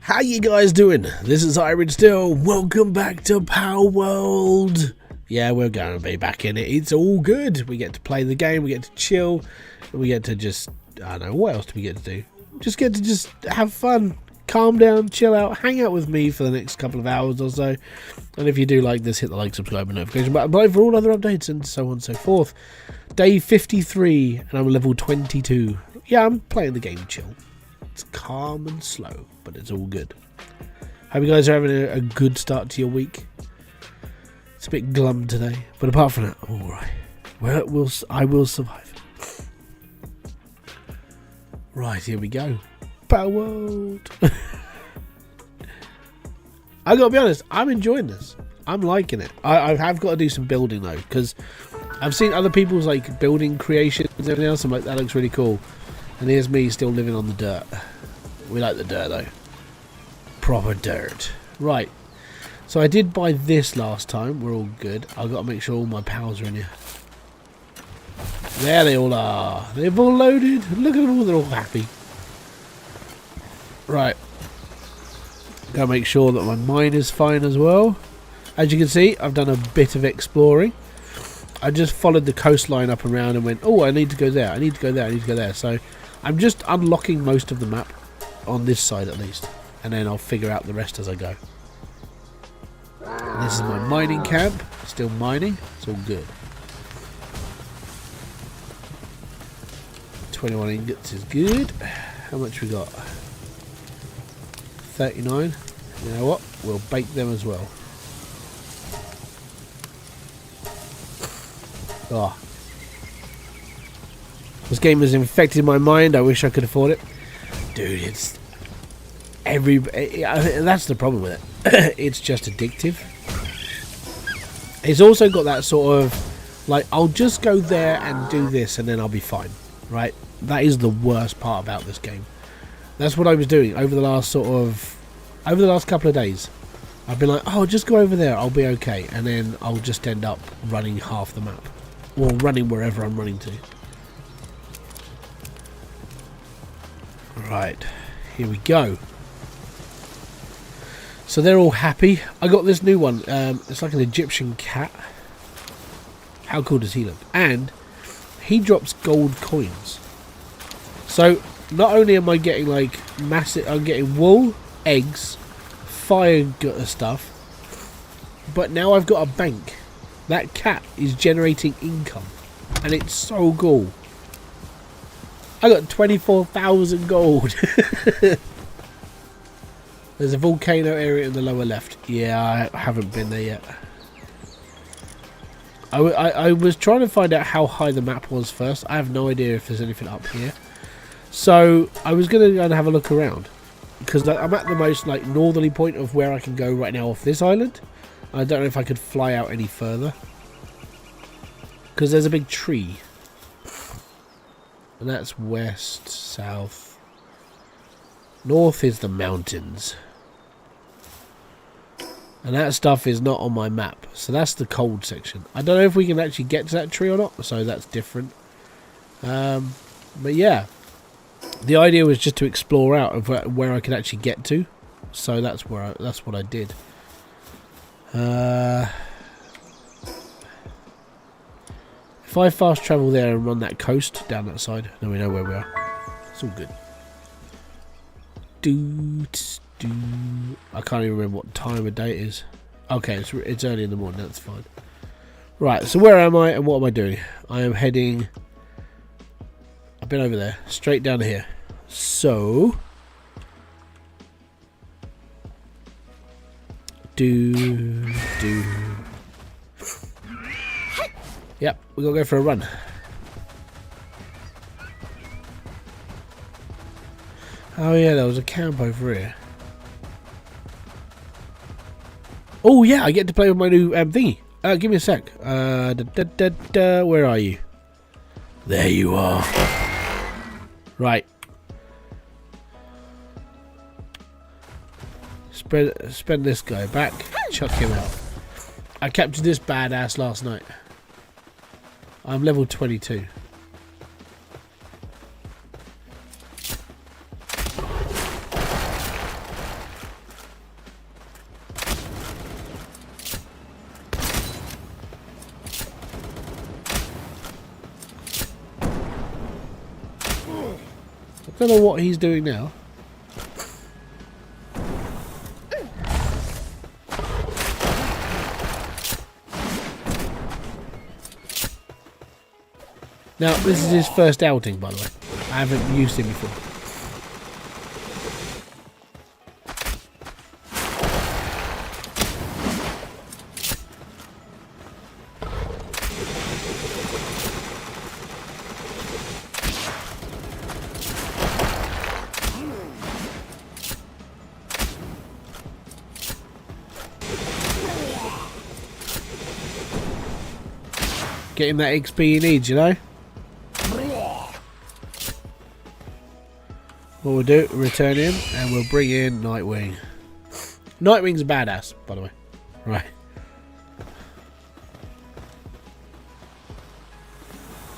How you guys doing? This is Hybridsteel. Welcome back to palworld. Yeah, we're going to be back in it. It's all good. We get to play the game. We get to chill. We get to just, I don't know, what else do we get to do? Just get to just have fun, calm down, chill out, hang out with me for the next couple of hours or so. And if you do like this, hit the like, subscribe, and notification button below for all other updates and so on and so forth. Day 53, and I'm level 22. Yeah, I'm playing the game chill. It's calm and slow, but it's all good. Hope you guys are having a good start to your week. It's a bit glum today, but apart from that, I'm alright. Well, I will survive. Right, here we go. Palworld. I gotta be honest, I'm enjoying this. I'm liking it. I have got to do some building though, because I've seen other people's like building creations and everything else. I'm like, that looks really cool. And here's me still living on the dirt. We like the dirt though. Proper dirt. Right. So I did buy this last time. We're all good. I've got to make sure all my pals are in here. There they all are. They've all loaded. Look at them all. They're all happy. Right. Got to make sure that my mine is fine as well. As you can see, I've done a bit of exploring. I just followed the coastline up and around and went, oh, I need to go there. I need to go there. I need to go there. So I'm just unlocking most of the map on this side at least. And then I'll figure out the rest as I go. And this is my mining camp. Still mining. It's all good. 21 ingots is good. How much we got? 39. You know what? We'll bake them as well. Oh. This game has infected my mind. I wish I could afford it. Dude, it's... that's the problem with it. It's just addictive. It's also got that sort of... like, I'll just go there and do this and then I'll be fine. Right? That is the worst part about this game. That's what I was doing over the last over the last couple of days. I've been like, oh, just go over there, I'll be okay. And then I'll just end up running half the map. Or running wherever I'm running to. Right, here we go. So they're all happy. I got this new one. It's like an Egyptian cat. How cool does he look? And he drops gold coins. So not only am I getting like massive, I'm getting wool, eggs, fire stuff, but now I've got a bank. That cat is generating income, and it's so cool. I got 24,000 gold. There's a volcano area in the lower left. Yeah, I haven't been there yet. I was trying to find out how high the map was first. I have no idea if there's anything up here. So I was going to go and have a look around, because I'm at the most like northerly point of where I can go right now off this island. I don't know if I could fly out any further, because there's a big tree. And that's west, south. North is the mountains. And that stuff is not on my map. So that's the cold section. I don't know if we can actually get to that tree or not. So that's different. But yeah. The idea was just to explore out of where I could actually get to. So that's that's what I did. If I fast travel there and run that coast down that side, then we know where we are. It's all good. I can't even remember what time of day it is. Okay, it's early in the morning. That's fine. Right, so where am I and what am I doing? I am heading... I've been over there, straight down here. So... Yep, we gotta go for a run. Oh yeah, there was a camp over here. Oh yeah, I get to play with my new thingy. Give me a sec. Where are you? There you are. Right. Spend this guy back. Chuck him out. I captured this badass last night. I'm level 22. Don't know what he's doing now. Now, this is his first outing, by the way. I haven't used him before. Get him that XP he needs, you know? What we'll do, return him, and we'll bring in Nightwing. Nightwing's a badass, by the way. Right.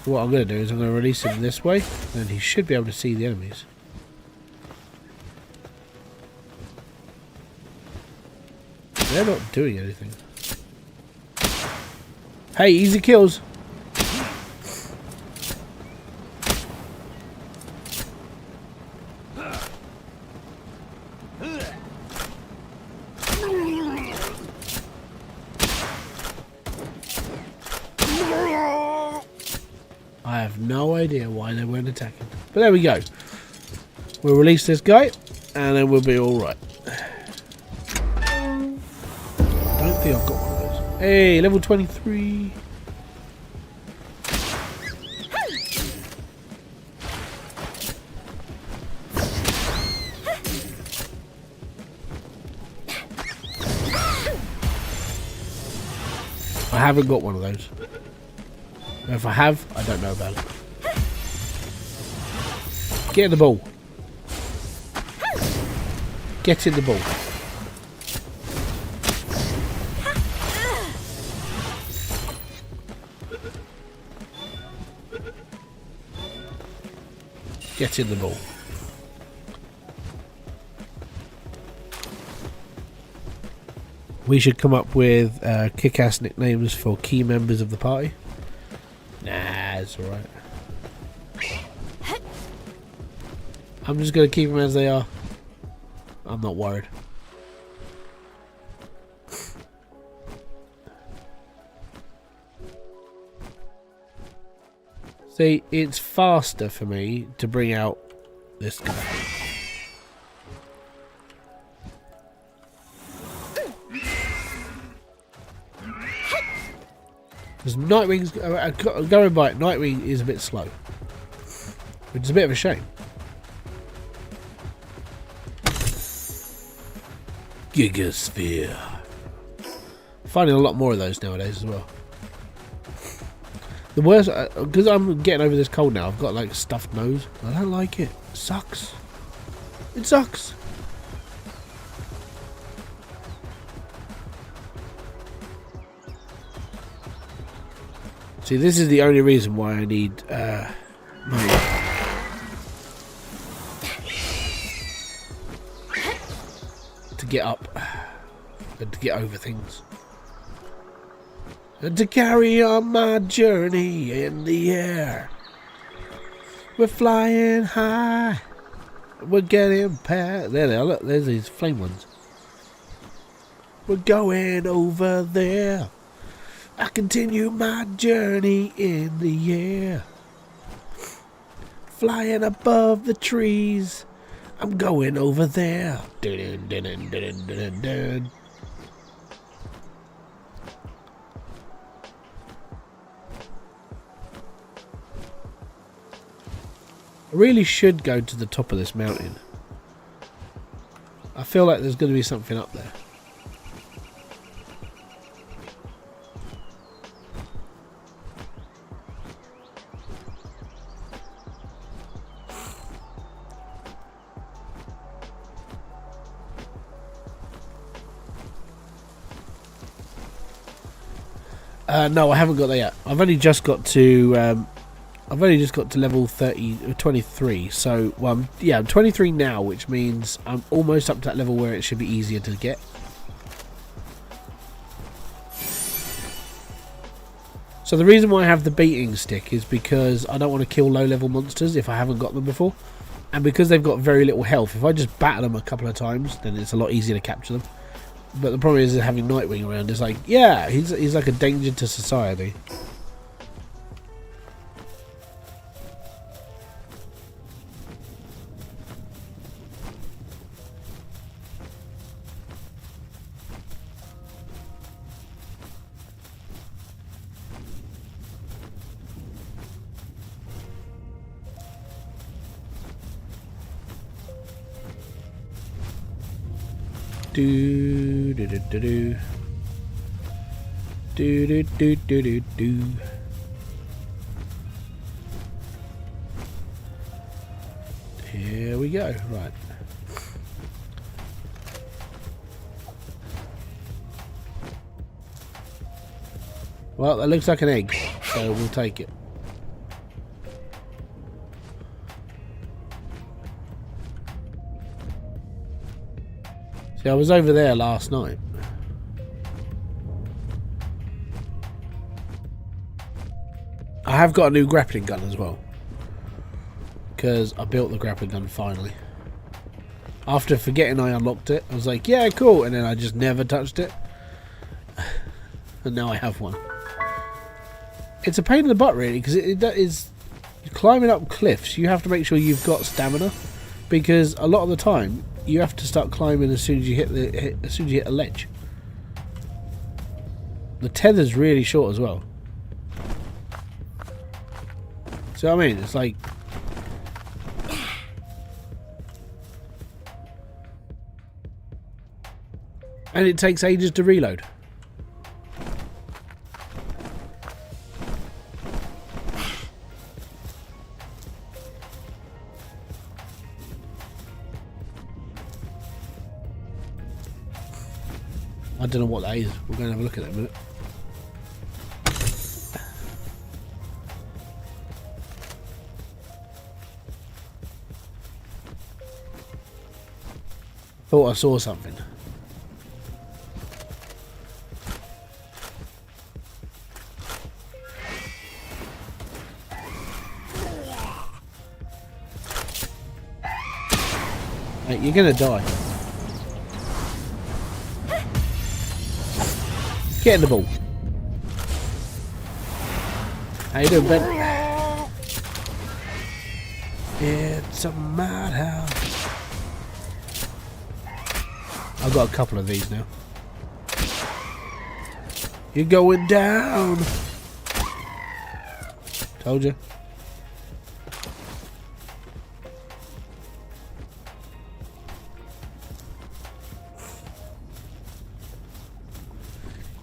What I'm going to do is I'm going to release him this way, and he should be able to see the enemies. They're not doing anything. Hey, easy kills. I have no idea why they weren't attacking. But there we go. We'll release this guy, and then we'll be alright. I don't think I've got one of those. Hey, level 23. I haven't got one of those. If I have, I don't know about it. Get in the ball. Get in the ball. Get in the ball. We should come up with kick-ass nicknames for key members of the party. Nah, it's alright. I'm just going to keep them as they are. I'm not worried. See, it's faster for me to bring out this guy. Because Nightwing's going by it, Nightwing is a bit slow, which is a bit of a shame. Gigasphere. Finding a lot more of those nowadays as well. The worst, because I'm getting over this cold now, I've got like a stuffed nose. I don't like it. It sucks. It sucks. See, this is the only reason why I need money. To get up and to get over things. And to carry on my journey in the air. We're flying high. We're getting past. There they are. Look, there's these flame ones. We're going over there. I continue my journey in the air. Flying above the trees. I'm going over there. Dun, dun, dun, dun, dun, dun. I really should go to the top of this mountain. I feel like there's going to be something up there. No, I haven't got that yet. I've only just got to level 23. So, well, yeah, I'm 23 now, which means I'm almost up to that level where it should be easier to get. So the reason why I have the beating stick is because I don't want to kill low-level monsters if I haven't got them before. And because they've got very little health, if I just batter them a couple of times, then it's a lot easier to capture them. But the problem is having Nightwing around. It's like, yeah, he's like a danger to society. Do do do do do do do do do do do. Here we go. Right. Well, that looks like an egg, so we'll take it. See, I was over there last night. I have got a new grappling gun as well. Because I built the grappling gun finally. After forgetting I unlocked it, I was like, yeah, cool. And then I just never touched it. And now I have one. It's a pain in the butt, really, because it is climbing up cliffs. You have to make sure you've got stamina. Because a lot of the time, you have to start climbing as soon as you hit a ledge. The tether's really short as well. So I mean, it's like, and it takes ages to reload. I don't know what that is. We're going to have a look at that in a minute. Thought I saw something. Mate, you're going to die. Get in the ball. How you doing, Ben? It's a madhouse. I've got a couple of these now. You're going down. Told you.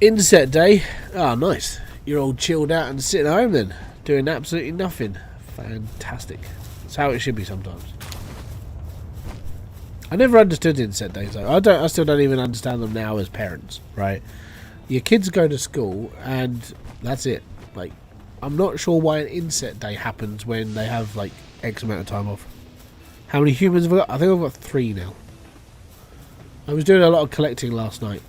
Inset day. Oh, nice. You're all chilled out and sitting at home then, doing absolutely nothing. Fantastic. That's how it should be sometimes. I never understood inset days though. I still don't even understand them now as parents, right? Your kids go to school and that's it. Like, I'm not sure why an inset day happens when they have like X amount of time off. How many humans have I got? I think I've got 3 now. I was doing a lot of collecting last night.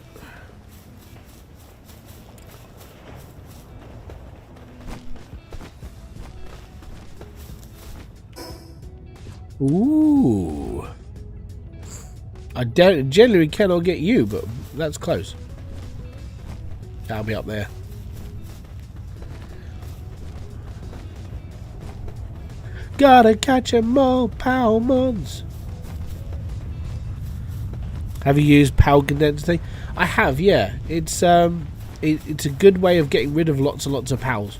Ooh. I generally cannot get you, but that's close. I'll be up there. Gotta catch 'em all, power mods. Have you used power condensing? I have, yeah. It's it's a good way of getting rid of lots and lots of pals.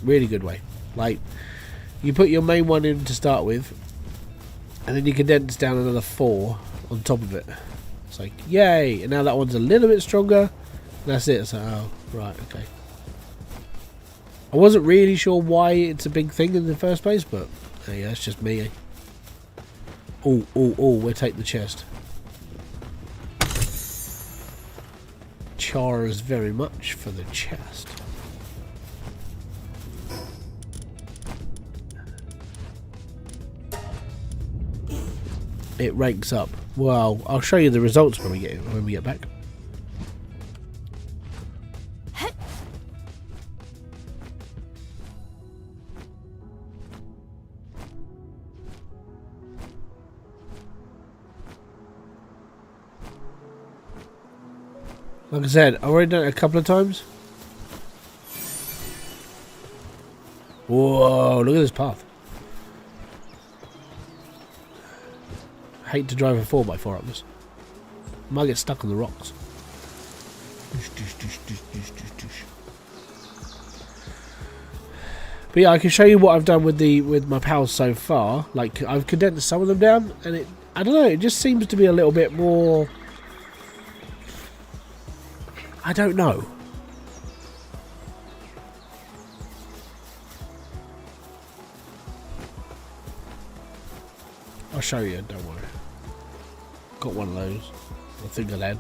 Really good way. Like, you put your main one in to start with, and then you condense down another 4 on top of it. It's like, yay! And now that one's a little bit stronger. That's it. So, oh, right, okay. I wasn't really sure why it's a big thing in the first place, but yeah, that's just me. Eh? Oh, we'll take the chest. Chars very much for the chest. It ranks up. Well, I'll show you the results when we get back. Like I said, I've already done it a couple of times. Whoa, look at this path. I hate to drive a 4x4 up this. Might get stuck on the rocks. But yeah, I can show you what I've done with my pals so far. Like, I've condensed some of them down, and I don't know, it just seems to be a little bit more... I don't know. I'll show you, don't worry. Got one of those. I think I'll add.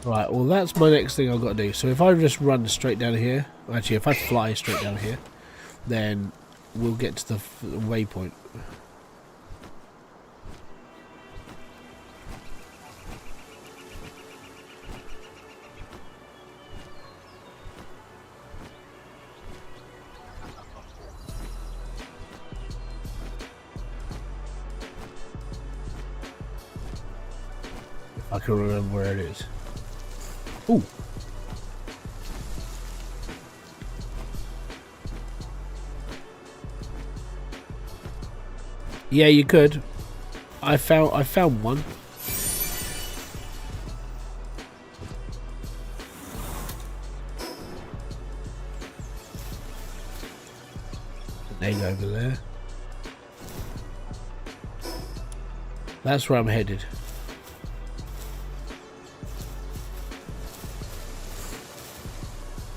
Right, well that's my next thing I've got to do. So if I just run straight down here, actually if I fly straight down here, then we'll get to the waypoint. I can remember where it is. Ooh. Yeah, you could. I found one. An egg over there. That's where I'm headed.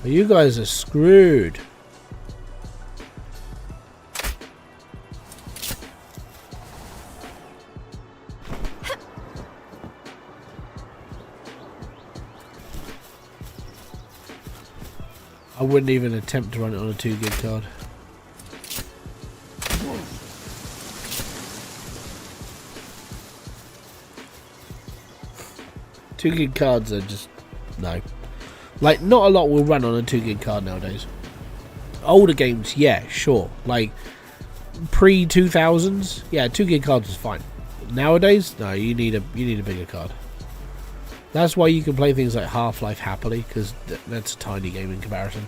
You guys are screwed. I wouldn't even attempt to run it on a 2 gig card. Two gig cards are just no. Like, not a lot will run on a 2 gig card nowadays. Older games, yeah, sure. Like, pre-2000s, yeah, 2 gig cards is fine. Nowadays, no, you need a bigger card. That's why you can play things like Half-Life happily, because that's a tiny game in comparison.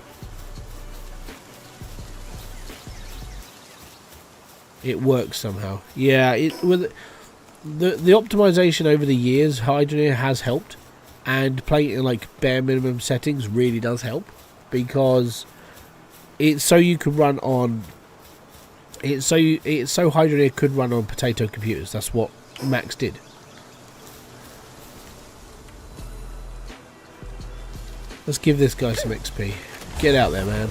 It works somehow. Yeah, with the optimization over the years, Hybridsteel has helped. And playing it in like bare minimum settings really does help, because it's so you could run on. It's so Hybridsteel could run on potato computers. That's what Max did. Let's give this guy some XP. Get out there, man.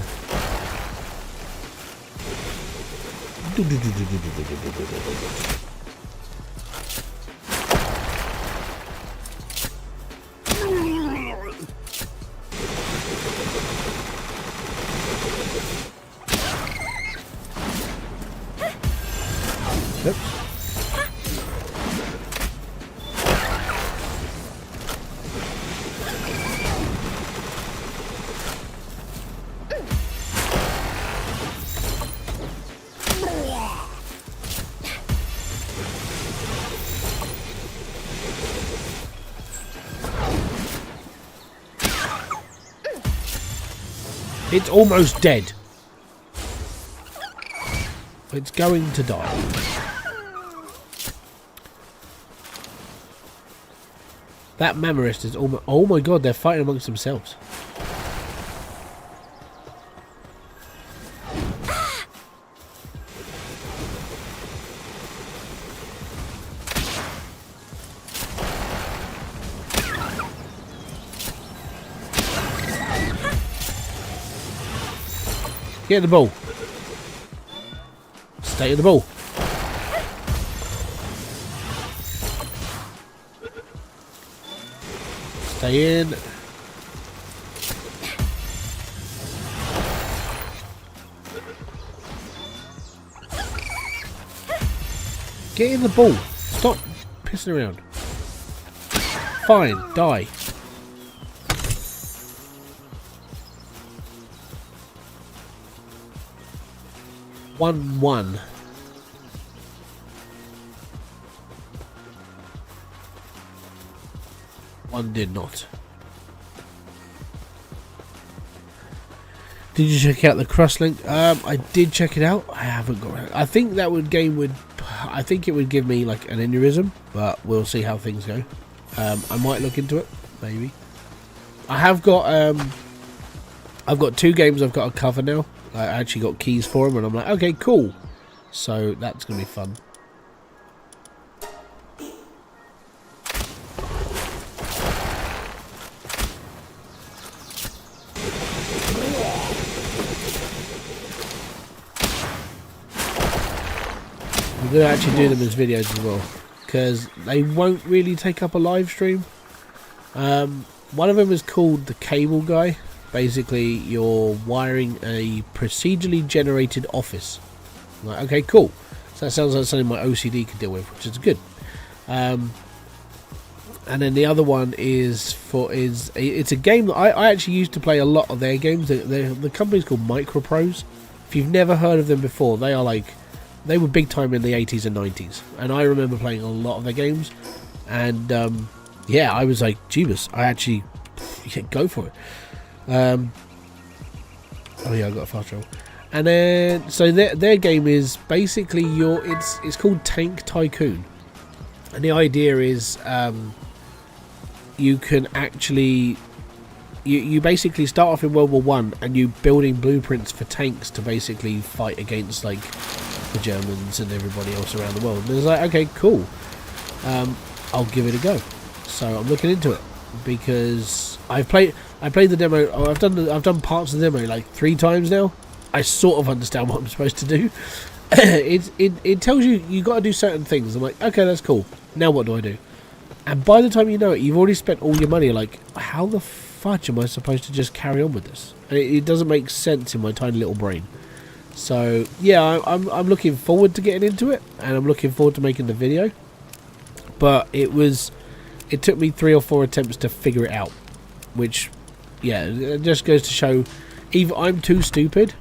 Oops. It's almost dead. It's going to die. That Mammarist is almost... Oh my god, they're fighting amongst themselves. Get in the ball. Stay in the ball. Stay in. Get in the ball. Stop pissing around. Fine, die. One. one did not. Did you check out the Crosslink? I did check it out. I haven't got it. I think that game would. I think it would give me like an aneurysm, but we'll see how things go. I might look into it, maybe. I have got. I've got 2 games I've got to cover now. I actually got keys for them, and I'm like, okay, cool. So that's gonna be fun. I'm going to actually do them as videos as well, because they won't really take up a live stream. One of them is called the cable guy. Basically, you're wiring a procedurally generated office. I'm like, okay, cool. So that sounds like something my OCD could deal with, which is good. And then the other one is it's a game that I actually used to play a lot of their games. The company's called Microprose. If you've never heard of them before, they were big time in the 80s and 90s, and I remember playing a lot of their games. And yeah, I was like, Jeebus, I actually go for it. Oh yeah, I got a fast travel. And then so their game is basically it's called Tank Tycoon, and the idea is you can actually you basically start off in World War One, and you building blueprints for tanks to basically fight against like the Germans and everybody else around the world. And it's like, okay, cool. I'll give it a go. So I'm looking into it because I played the demo. Oh, I've done parts of the demo like 3 times now. I sort of understand what I'm supposed to do. It tells you got to do certain things. I'm like, okay, that's cool. Now what do I do? And by the time you know it, you've already spent all your money. Like, how the fudge am I supposed to just carry on with this? And it doesn't make sense in my tiny little brain. So yeah, I'm looking forward to getting into it, and I'm looking forward to making the video. But it took me 3 or 4 attempts to figure it out, which, yeah, it just goes to show either I'm too stupid,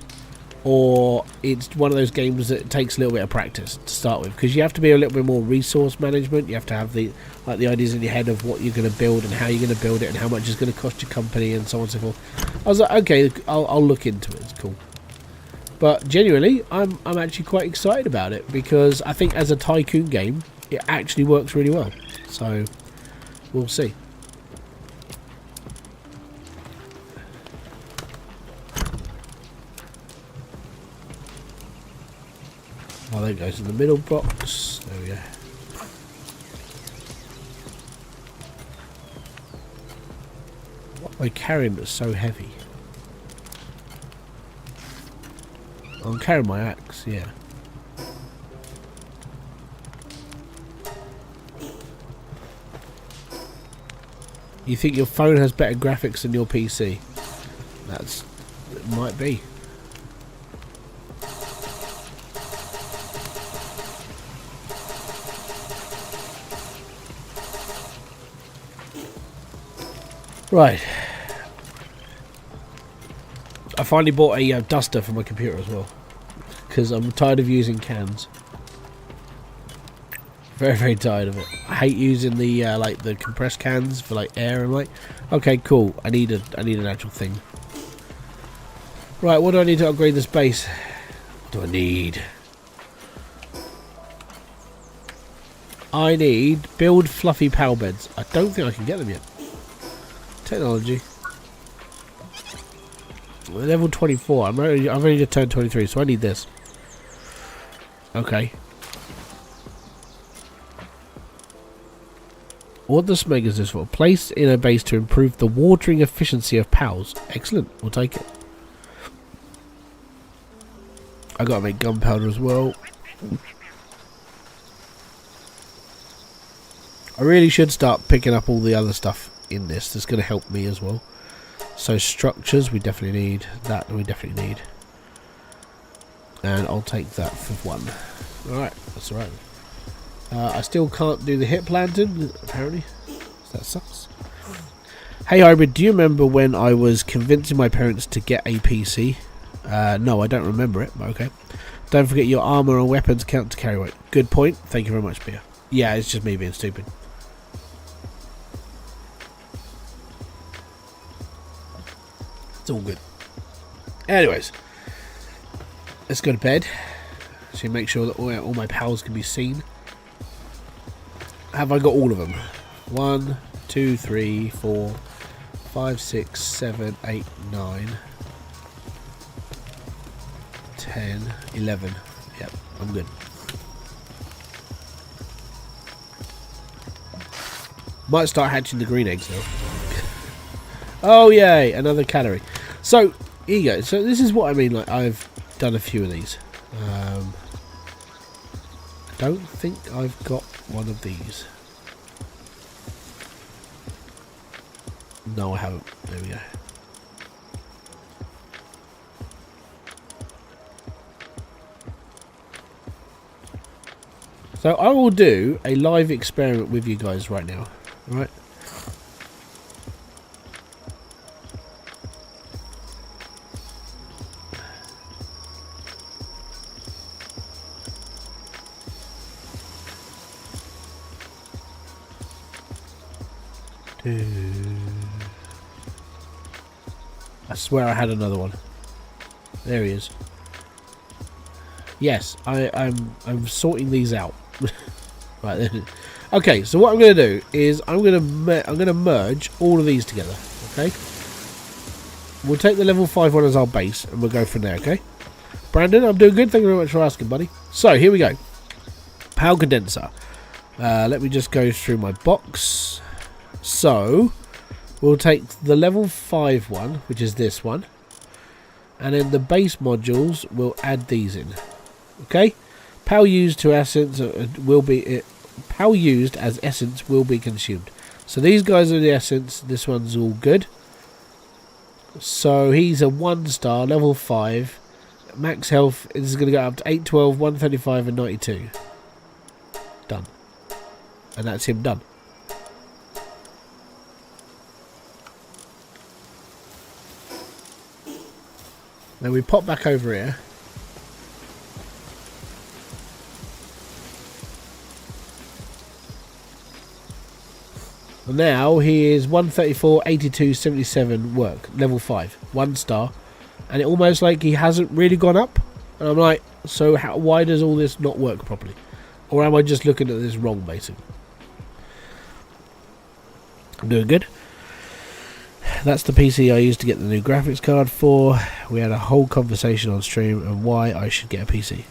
or it's one of those games that takes a little bit of practice to start with, because you have to be a little bit more resource management. You have to have the ideas in your head of what you're going to build and how you're going to build it and how much it's going to cost your company and so on and so forth. I was like, okay, I'll look into it. It's cool. But genuinely, I'm actually quite excited about it, because I think as a tycoon game, it actually works really well. So we'll see. Oh, there it goes in the middle box. There we go. What am I carrying that's so heavy? I'm carrying my axe, yeah. You think your phone has better graphics than your PC? It might be. Right. I finally bought a duster for my computer as well, because I'm tired of using cans. Very, very tired of it. I hate using the like the compressed cans for like air. I'm like, okay, cool. I need an actual thing. Right, what do I need to upgrade this base? What do I need? I need build fluffy power beds. I don't think I can get them yet. Technology. We're level 24. I've only just turned 23, so I need this. Okay. What the smeg is this for? Placed in a base to improve the watering efficiency of pals. Excellent. We'll take it. I gotta make gunpowder as well. I really should start picking up all the other stuff in this. That's going to help me as well. So structures we definitely need. That we definitely need. And I'll take that for 1. Alright, that's alright. I still can't do the hip planting, apparently. That sucks. Hey Hybrid, do you remember when I was convincing my parents to get a PC? No, I don't remember it, but okay. Don't forget your armor and weapons count to carry weight. Good point. Thank you very much, Beer. Yeah, it's just me being stupid. It's all good. Anyways, let's go to bed. So make sure that all my pals can be seen. Have I got all of them? 1, 2, 3, 4, 5, 6, 7, 8, 9, 10, 11. Yep, I'm good. Might start hatching the green eggs though. Oh yay, another calorie. So here you go. So this is what I mean. Like I've done a few of these. I don't think I've got one of these. No, I haven't. There we go. So I will do a live experiment with you guys right now. All right. I swear I had another one. There he is. Yes, I'm sorting these out. Right then. Okay, so what I'm going to do is I'm going to merge all of these together. Okay. We'll take the level 5 one as our base, and we'll go from there. Okay. Brandon, I'm doing good. Thank you very much for asking, buddy. So here we go. Power condenser. Let me just go through my box. So we'll take the level 5 one, which is this one, and then the base modules we'll add these in. Okay. Power used to essence power used as essence will be consumed. So these guys are the essence. This one's all good. So he's a 1-star, level 5. Max health is going to go up to 812, 135 and 92. Done. And that's him done. Then we pop back over here. Now he is 134, 82, 77 work, level 5, 1-star, and it almost like he hasn't really gone up. And I'm like, so why does all this not work properly? Or am I just looking at this wrong, basically? I'm doing good. That's the PC I used to get the new graphics card for. We had a whole conversation on stream and why I should get a PC.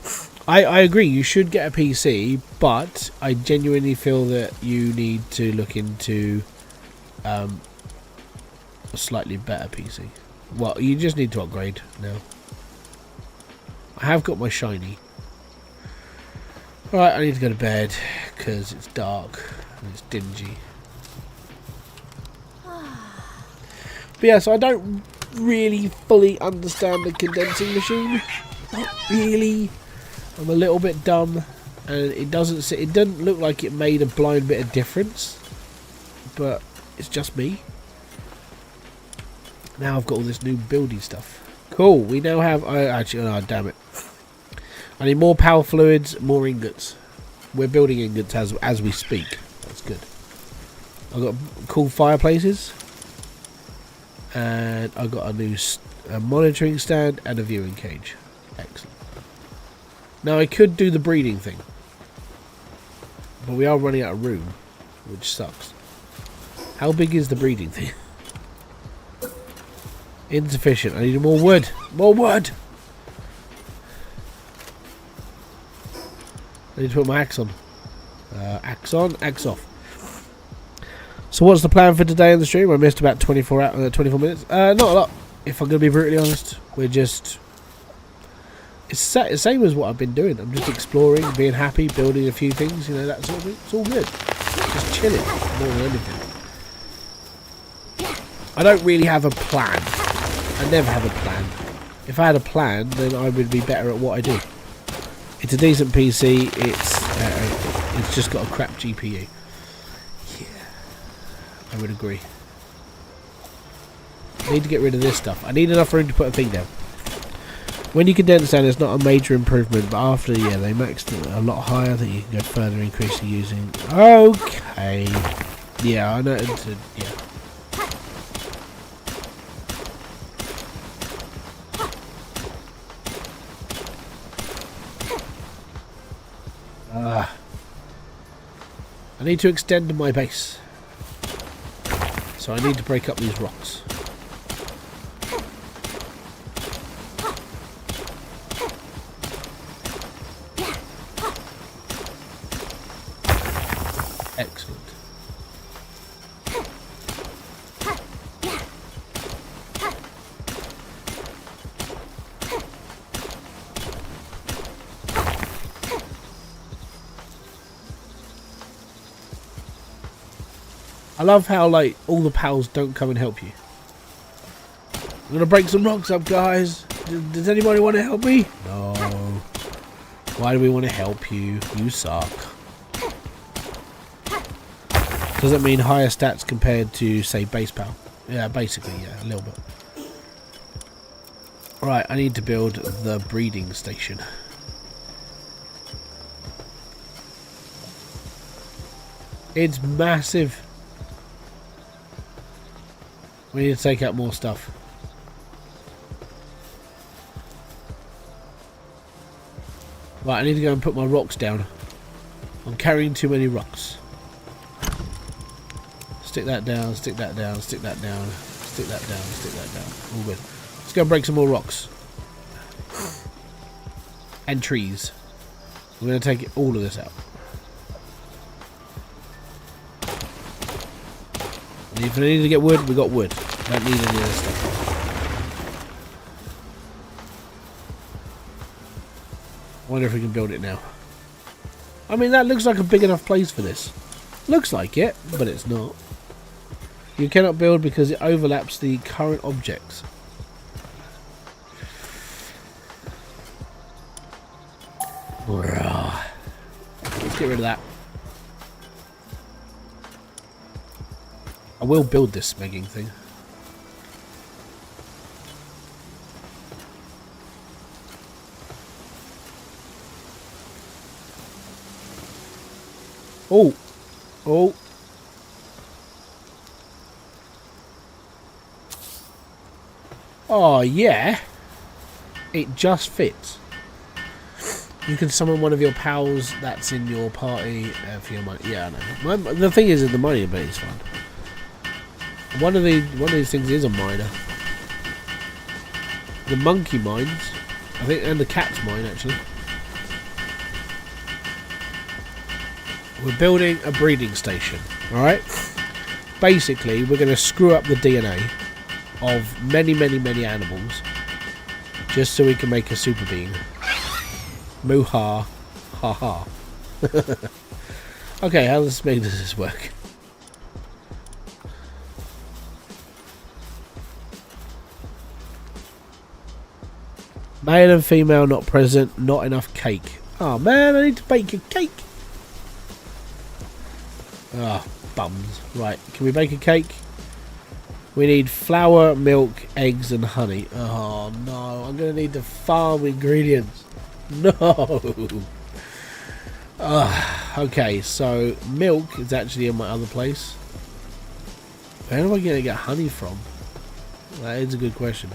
I agree, you should get a PC, but I genuinely feel that you need to look into a slightly better PC. Well, you just need to upgrade now. I have got my shiny. Alright, I need to go to bed because it's dark and it's dingy. But yeah, so I don't really fully understand the condensing machine. Not really. I'm a little bit dumb, and it doesn't look like it made a blind bit of difference, but it's just me. Now I've got all this new buildy stuff. Cool. We now have. Actually, oh damn it! I need more power fluids, more ingots. We're building ingots as we speak. That's good. I've got cool fireplaces, and I've got a new monitoring stand and a viewing cage. Excellent. Now I could do the breeding thing, but we are running out of room, which sucks. How big is the breeding thing? Insufficient. I need more wood. More wood! I need to put my axe on. Axe on, axe off. So what's the plan for today on the stream? I missed about 24 minutes. Not a lot, if I'm going to be brutally honest. We're just... It's the same as what I've been doing. I'm just exploring, being happy, building a few things, you know, that sort of thing. It's all good. Just chilling more than anything. I don't really have a plan. I never have a plan. If I had a plan, then I would be better at what I do. It's a decent PC. It's just got a crap GPU. Yeah, I would agree. I need to get rid of this stuff. I need enough room to put a thing down. When you condense down, it's not a major improvement, but after, yeah, they maxed it a lot higher, that you can go further, increasing using. Okay. Yeah, I know. Yeah. I need to extend my base. So I need to break up these rocks. Excellent. I love how, like, all the pals don't come and help you. I'm gonna break some rocks up, guys. Does anybody want to help me? No. Why do we want to help you? You suck. Does that mean higher stats compared to, say, base pal? Yeah, basically, yeah, a little bit. Right, I need to build the breeding station. It's massive. We need to take out more stuff. Right, I need to go and put my rocks down. I'm carrying too many rocks. Stick that down, stick that down, stick that down, stick that down, stick that down. All good. Let's go and break some more rocks. And trees. We're going to take all of this out. And if I need to get wood, we got wood. Don't need any of this stuff. I wonder if we can build it now. I mean, that looks like a big enough place for this. Looks like it, but it's not. You cannot build because it overlaps the current objects. Let's get rid of that. I will build this smegging thing. Oh! Oh! Oh, yeah. It just fits. You can summon one of your pals that's in your party for your money. Yeah, I know. The thing is, the money ability is fun. One of these things is a miner. The monkey mines, I think, and the cat's mine actually. We're building a breeding station. All right. Basically, we're going to screw up the DNA of many animals, just so we can make a super being. Moo-ha. Ha-ha. Okay, how does this work? Male and female not present, not enough cake. Oh man, I need to bake a cake. Ah, bums. Right, can we bake a cake? We need flour, milk, eggs and honey. Oh no, I'm going to need to farm ingredients. No. Okay, so milk is actually in my other place. Where am I going to get honey from? That is a good question.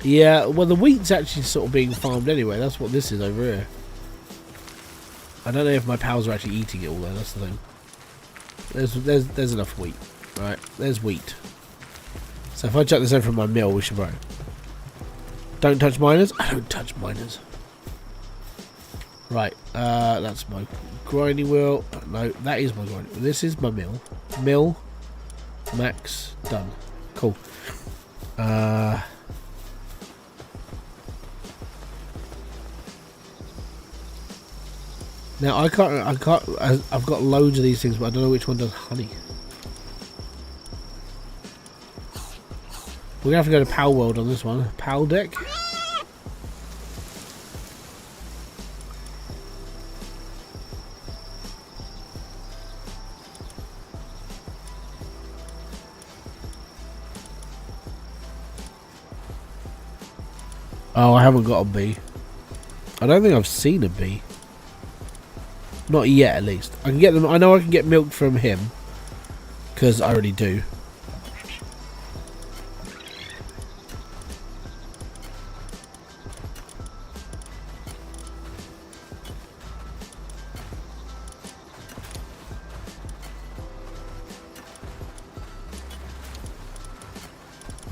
Yeah, well the wheat's actually sort of being farmed anyway. That's what this is over here. I don't know if my pals are actually eating it all though, that's the thing. There's enough wheat. Right, there's wheat. So if I chuck this over from my mill, we should right. Don't touch miners? I don't touch miners. Right, that's my grinding wheel. No, that is my grinding wheel. This is my mill. Mill. Max. Done. Cool. Now I've got loads of these things, but I don't know which one does honey. We're gonna have to go to palworld on this one. Pal deck. Oh, I haven't got a bee. I don't think I've seen a bee. Not yet, at least. I can get them. I know I can get milk from him, because I already do.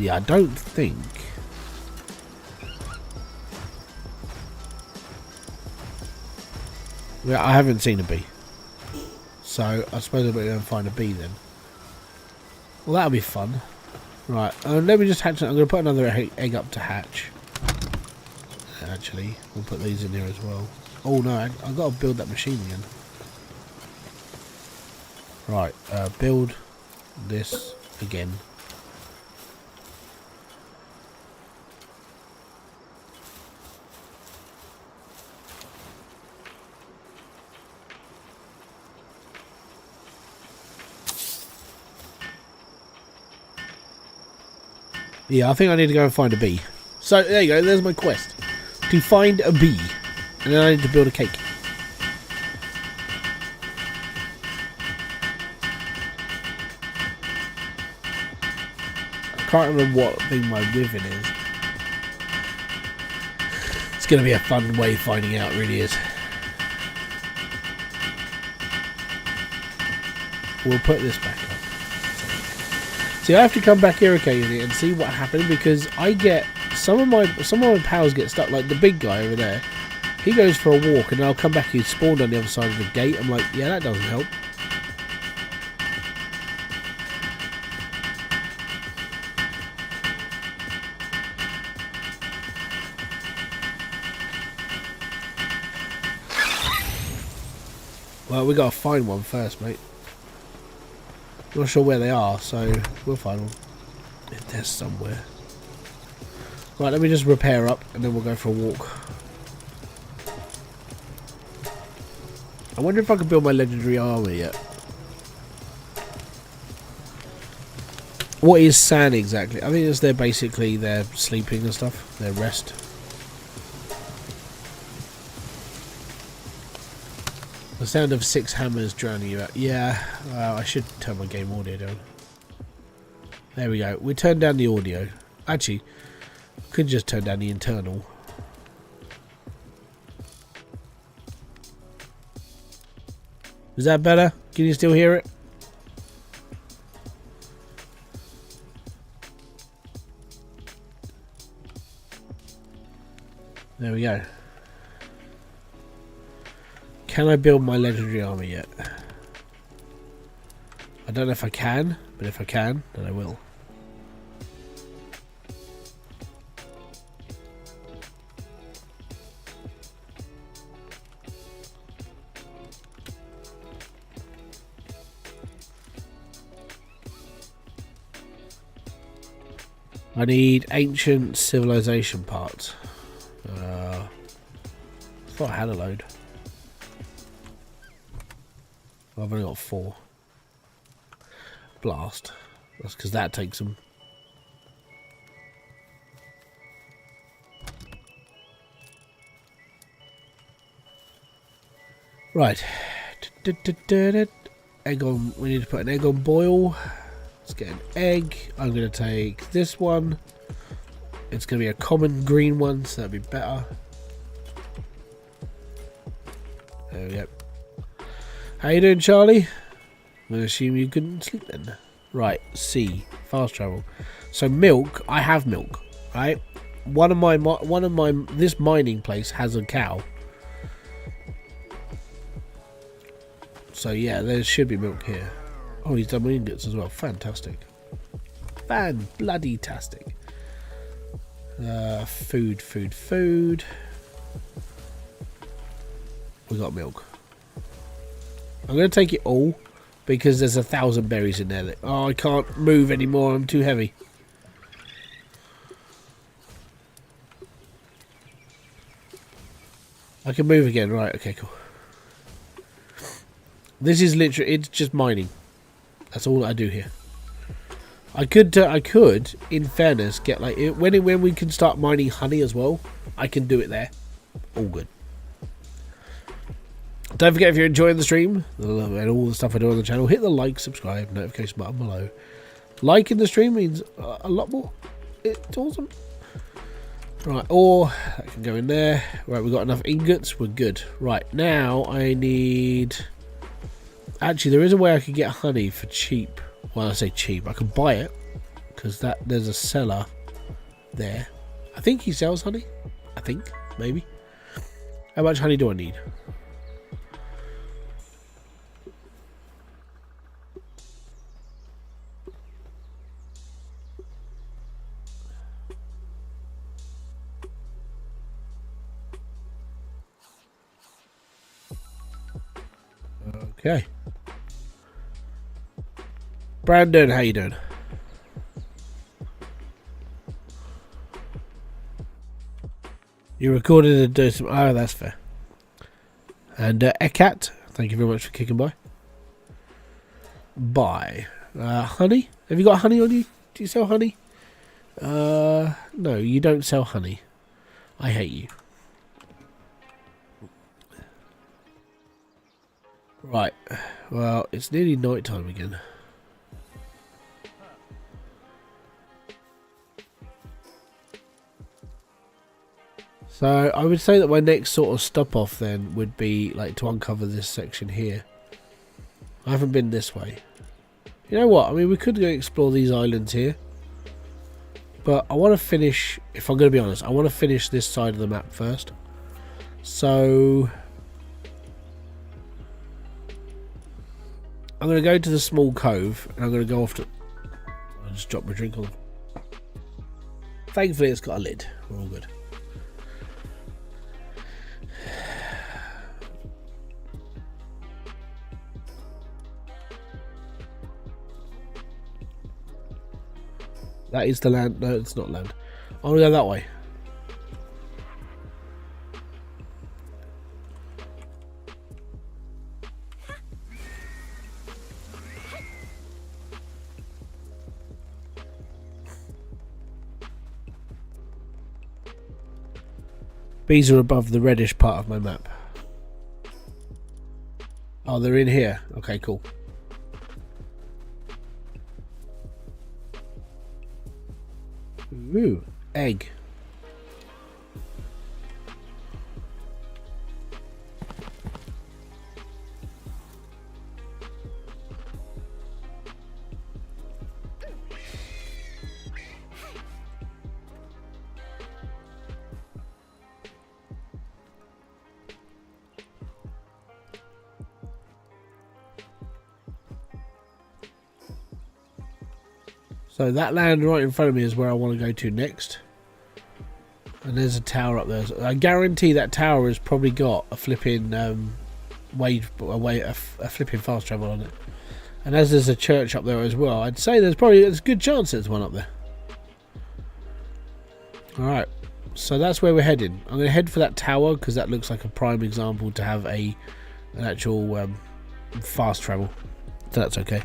Yeah, I don't think. Yeah, I haven't seen a bee. So I suppose I'll go and find a bee then. Well, that'll be fun. Right, let me just hatch. I'm going to put another egg up to hatch. Actually, we'll put these in here as well. Oh no, I've got to build that machine again. Right, build this again. Yeah, I think I need to go and find a bee. So, there you go, there's my quest. To find a bee. And then I need to build a cake. I can't remember what thing my ribbon is. It's going to be a fun way of finding out, it really is. We'll put this back up. See, I have to come back here occasionally and see what happened, because I get some of my pals get stuck. Like the big guy over there, he goes for a walk, and I'll come back. He's spawned on the other side of the gate. I'm like, yeah, that doesn't help. Well, we gotta find one first, mate. Not sure where they are, so we'll find one. If there's somewhere. Right, let me just repair up and then we'll go for a walk. I wonder if I can build my legendary armor yet. What is sand exactly? I think it's basically their sleeping and stuff, their rest. The sound of 6 hammers drowning you out. Yeah, I should turn my game audio down. There we go. We turned down the audio. Actually, could just turn down the internal. Is that better? Can you still hear it? There we go. Can I build my legendary armor yet? I don't know if I can, but if I can, then I will. I need ancient civilization parts. I thought I had a load. I've only got 4. Blast. That's because that takes them. Right. Egg on. We need to put an egg on boil. Let's get an egg. I'm going to take this one. It's going to be a common green one, so that'd be better. There we go. How you doing, Charlie? I'm going to assume you couldn't sleep then. Right, C, fast travel. So milk, I have milk, right? This mining place has a cow. So yeah, there should be milk here. Oh, he's done ingots as well. Fantastic. Fan-bloody-tastic. Food. We got milk. I'm going to take it all because there's 1,000 berries in there. Oh, I can't move anymore. I'm too heavy. I can move again. Right, okay, cool. This is literally, it's just mining. That's all I do here. I could, in fairness, get like, when we can start mining honey as well, I can do it there. All good. Don't forget, if you're enjoying the stream and all the stuff I do on the channel, hit the like, subscribe, notification button below. Liking the stream means a lot more. It's awesome. Right, or that can go in there. Right, we've got enough ingots. We're good. Right, now I need... Actually, there is a way I could get honey for cheap. Well, I say cheap. I can buy it. because there's a cellar there. I think he sells honey. I think, maybe. How much honey do I need? Okay. Brandon, how you doing? You recorded and do some. Oh, that's fair. And Ekat, thank you very much for kicking by. Bye. Honey? Have you got honey on you? Do you sell honey? No, you don't sell honey. I hate you. Right. Well, it's nearly night time again. So I would say that my next sort of stop off then would be like to uncover this section here. I haven't been this way. You know what? I mean, we could go explore these islands here. But I want to finish, if I'm going to be honest, I want to finish this side of the map first. So I'm going to go to the small cove and I'm going to go off to... I'll just drop my drink on. Thankfully it's got a lid. We're all good. That is the land. No, it's not land. I want to go that way. Bees are above the reddish part of my map. Oh, they're in here. Okay, cool. Ooh, egg. So that land right in front of me is where I want to go to next. And there's a tower up there. So I guarantee that tower has probably got a flipping a flipping fast travel on it. And as there's a church up there as well, I'd say there's a good chance there's one up there. Alright, so that's where we're heading. I'm going to head for that tower because that looks like a prime example to have an actual fast travel. So that's okay.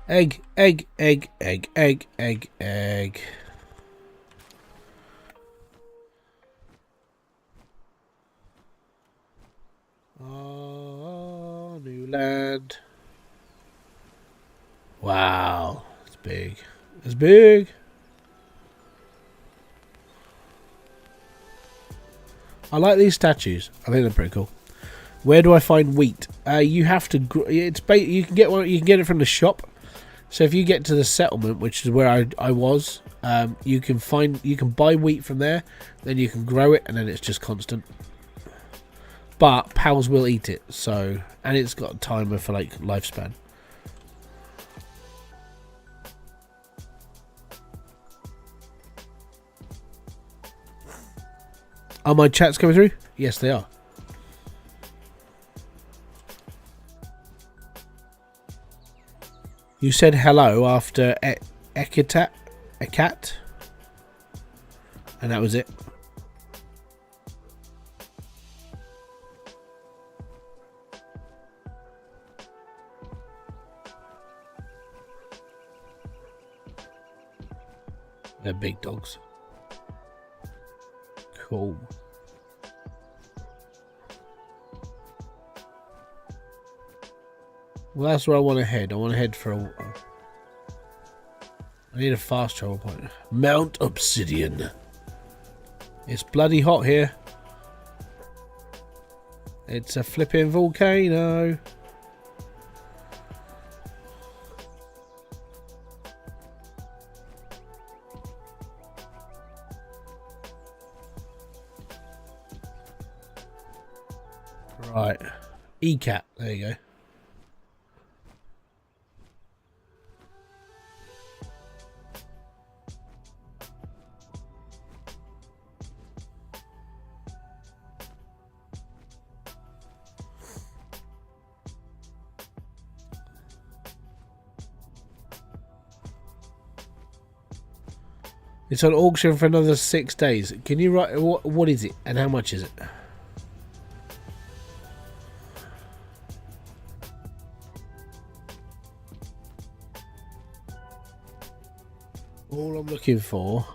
Egg, egg, egg, egg, egg, egg, egg. Oh, new land. Wow, it's big. It's big. I like these statues. I think they're pretty cool. Where do I find wheat? You have to. You can get one. You can get it from the shop. So if you get to the settlement, which is where I was, you can buy wheat from there, then you can grow it, and then it's just constant. But pals will eat it, so, and it's got a timer for like lifespan. Are my chats coming through? Yes, they are. You said hello after Ekat, and that was it. They're big dogs. Cool. Well, that's where I want to head. I want to head for a... I need a fast travel point. Mount Obsidian. It's bloody hot here. It's a flipping volcano. Right. ECAT. There you go. It's on auction for another 6 days. Can you write what is it and how much is it? All I'm looking for.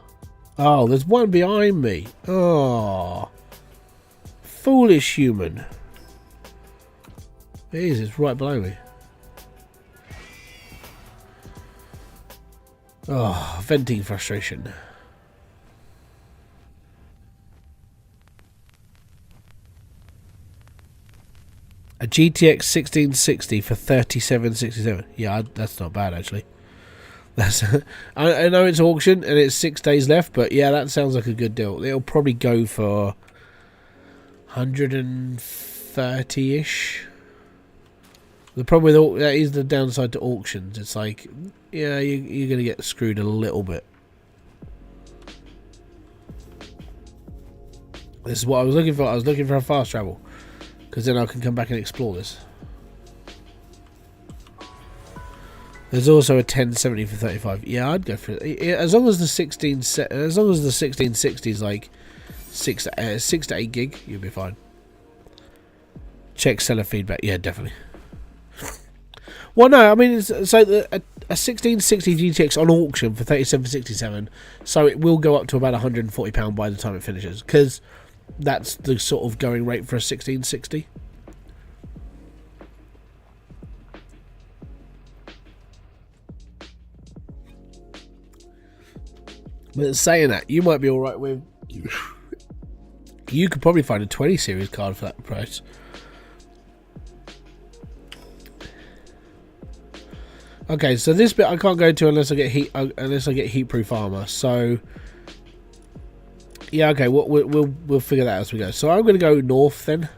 Oh, there's one behind me. Oh, foolish human. It is. It's right below me. Oh, venting frustration. A GTX 1660 for 37.67. Yeah, that's not bad actually. That's I know it's auction and it's 6 days left, but yeah, that sounds like a good deal. It'll probably go for 130-ish. The problem with that is the downside to auctions. It's like, yeah, you're going to get screwed a little bit. This is what I was looking for. I was looking for a fast travel, because then I can come back and explore this. There's also a 1070 for 35. Yeah, I'd go for it. As long as the 1660 is like 6 to 8 gig, you'll be fine. Check seller feedback. Yeah, definitely. Well, no, I mean, so a 1660 GTX on auction for 37.67, so it will go up to about £140 by the time it finishes, because that's the sort of going rate for a 1660. But saying that, you might be alright with... You could probably find a 20 series card for that price. Okay, so this bit I can't go to unless I get heat-proof armor. So yeah, okay, we'll figure that out as we go. So I'm going to go north then.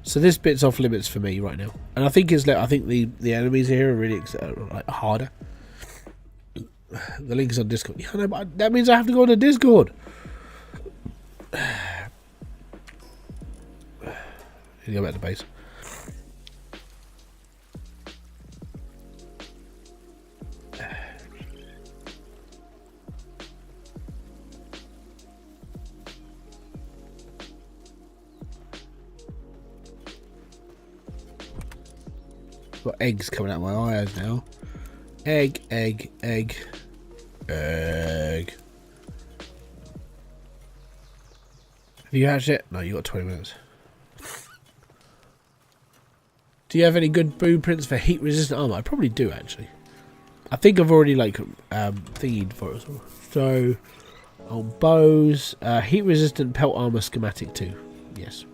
So this bit's off limits for me right now, and I think the enemies here are really like harder. The link is on Discord. Yeah, no, but that means I have to go on to Discord. Go back to base. Got eggs coming out of my eyes now. Egg. Have you hatched it? No, you got 20 minutes. Do you have any good blueprints for heat resistant armor? I probably do actually. I think I've already like thingied for it as well. So on bows, heat resistant pelt armor schematic 2. Yes.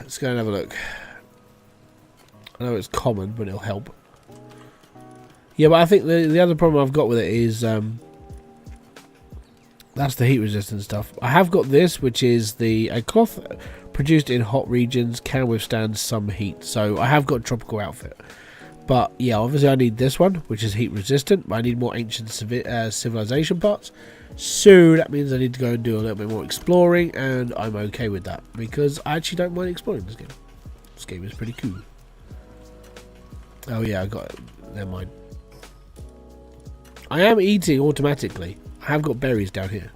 Let's go and have a look. I know it's common, but it'll help. Yeah, but I think the other problem I've got with it is that's the heat resistant stuff. I have got this, which is a cloth produced in hot regions can withstand some heat. So I have got a tropical outfit. But yeah, obviously I need this one, which is heat resistant. But I need more ancient civilization parts. So that means I need to go and do a little bit more exploring, and I'm okay with that because I actually don't mind exploring this game. This game is pretty cool. Oh yeah, I got it. Never mind. I am eating automatically. I have got berries down here.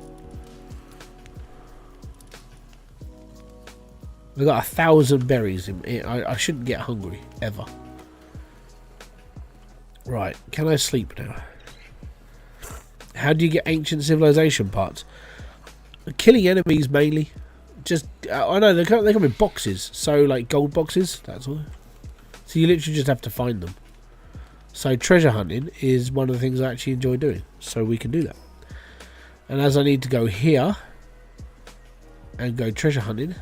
I've got 1,000 berries. I shouldn't get hungry ever. Right, can I sleep now? How do you get ancient civilization parts? Killing enemies mainly. Just I know they come in boxes, so like gold boxes. That's all. So you literally just have to find them. So treasure hunting is one of the things I actually enjoy doing. So we can do that. And as I need to go here, and go treasure hunting.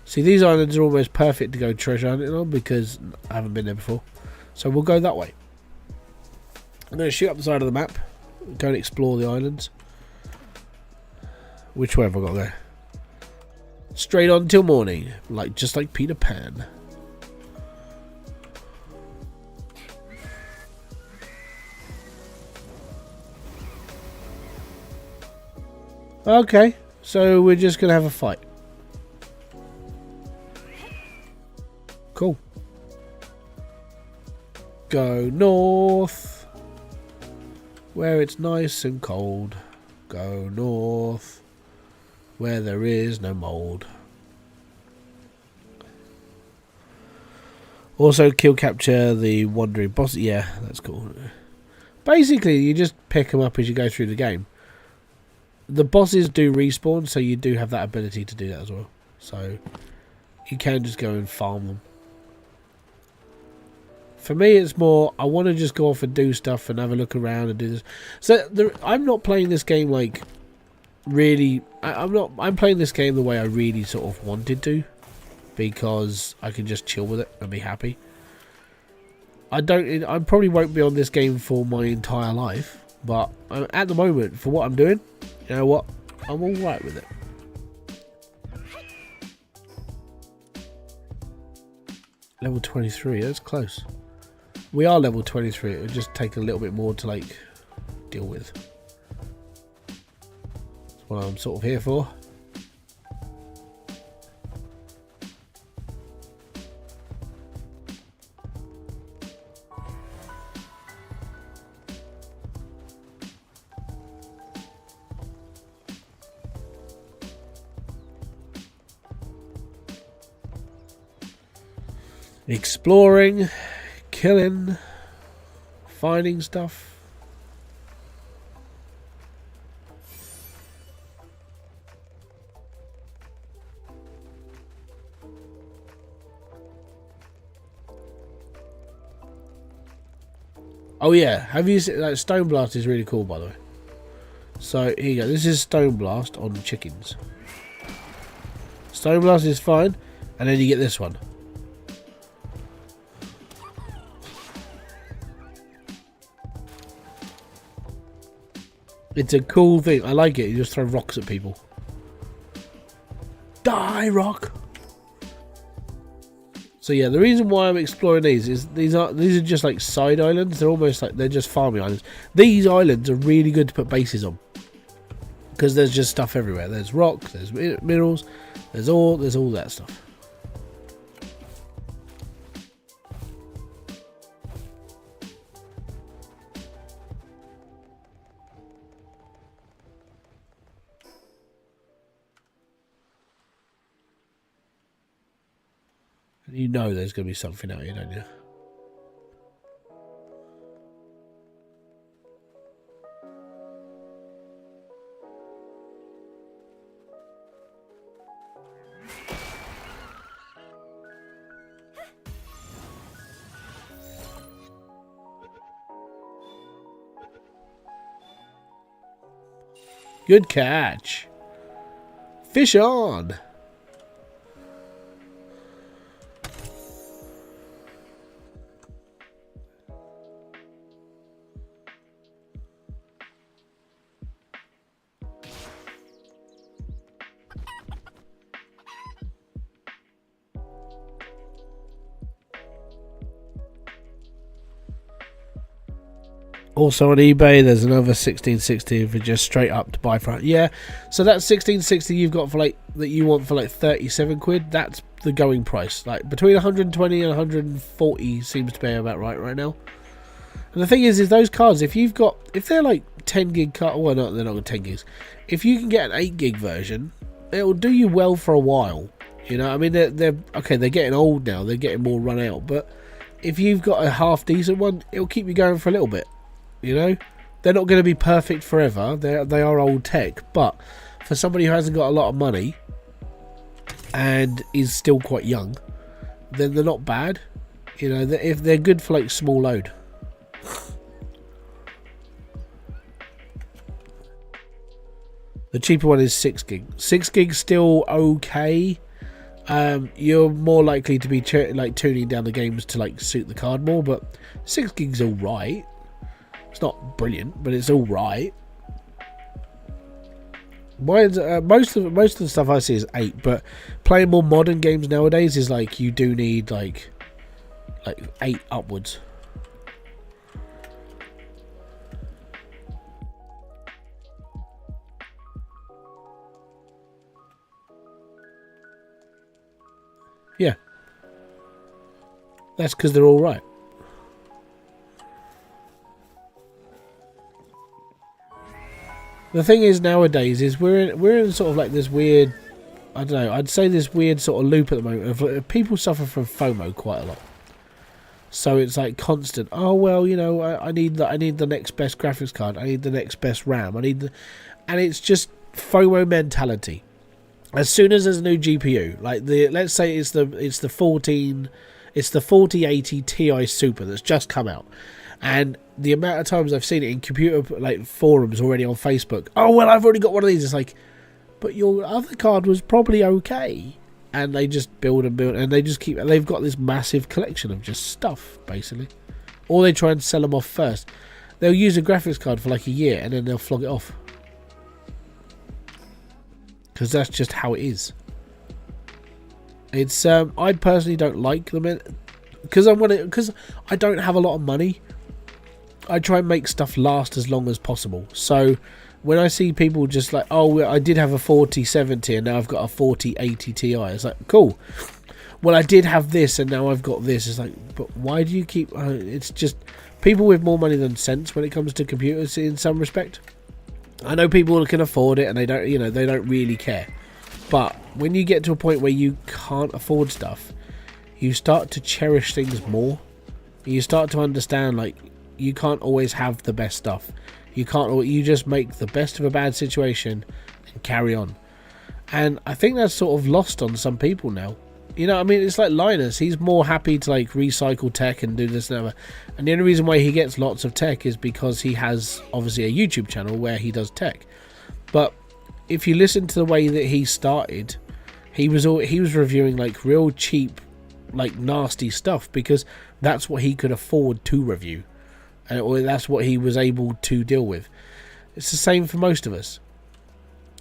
See, these islands are almost perfect to go treasure hunting on because I haven't been there before. So we'll go that way. I'm going to shoot up the side of the map, go and explore the islands. Which way have I got to go? Straight on till morning, just like Peter Pan. Okay, so we're just going to have a fight. Cool. Go north, where it's nice and cold. Go north, where there is no mold. Also kill capture the wandering boss. Yeah, that's cool. Basically, you just pick them up as you go through the game. The bosses do respawn, so you do have that ability to do that as well. So you can just go and farm them. For me, it's more, I want to just go off and do stuff and have a look around and do this. So I'm not playing this game like really. I'm playing this game the way I really sort of wanted to, because I can just chill with it and be happy. I probably won't be on this game for my entire life, but at the moment, for what I'm doing, you know what, I'm all right with it. Level 23, that's close. We are level 23. It would just take a little bit more to like deal with. That's what I'm sort of here for. Exploring, killing, finding stuff. Oh yeah, have you seen that? Stone Blast is really cool, by the way. So here you go. This is Stone Blast on chickens. Stone Blast is fine, and then you get this one. It's a cool thing. I like it. You just throw rocks at people. Die, rock! So yeah, the reason why I'm exploring these is these are just like side islands. They're almost like they're just farming islands. These islands are really good to put bases on because there's just stuff everywhere. There's rock, there's minerals, there's all that stuff. You know there's going to be something out here, don't you? Good catch. Fish on. Also on eBay, there's another 1660 for just straight up to buy for. Yeah, so that 1660 you've got for like that you want for like 37 quid. That's the going price. Like between 120 and 140 seems to be about right now. And the thing is those cards, if they're like 10 gig card, well, no, they're not 10 gigs. If you can get an 8 gig version, it will do you well for a while. You know, I mean, they're okay. They're getting old now. They're getting more run out. But if you've got a half decent one, it'll keep you going for a little bit. You know, they're not going to be perfect forever. They are old tech, but for somebody who hasn't got a lot of money and is still quite young, then they're not bad. You know, if they're good for like small load. The cheaper one is 6 gig. 6 gig still okay. You're more likely to be like tuning down the games to like suit the card more, but 6 gig's all right. It's not brilliant, but it's all right. Most of the stuff I see is 8, but playing more modern games nowadays is like you do need like 8 upwards. Yeah, that's because they're all right. The thing is nowadays is we're in sort of like this weird, I don't know, I'd say this weird sort of loop at the moment of people suffer from FOMO quite a lot. So it's like constant. Oh well, you know, I need the next best graphics card. I need the next best RAM. and it's just FOMO mentality. As soon as there's a new GPU, like let's say it's the 4080 Ti Super that's just come out, and the amount of times I've seen it in computer like forums already on Facebook. Oh well, I've already got one of these. It's like, but your other card was probably okay, and they just build and they just they've got this massive collection of just stuff basically, or they try and sell them off first. They'll use a graphics card for like a year and then they'll flog it off. Because that's just how it is. It's I personally don't like them because I don't have a lot of money. I try and make stuff last as long as possible. So when I see people just like, oh, I did have a 4070 and now I've got a 4080 Ti, it's like, cool. Well, I did have this and now I've got this. It's like, but why do you keep? It's just people with more money than sense when it comes to computers in some respect. I know people can afford it and they don't, you know, they don't really care. But when you get to a point where you can't afford stuff, you start to cherish things more. You start to understand, like, you can't always have the best stuff. You just make the best of a bad situation and carry on. And I think that's sort of lost on some people now. You know, I mean, it's like Linus. He's more happy to like recycle tech and do this and that. And the only reason why he gets lots of tech is because he has obviously a YouTube channel where he does tech. But if you listen to the way that he started, he was reviewing like real cheap, like nasty stuff because that's what he could afford to review, or that's what he was able to deal with. It's the same for most of us.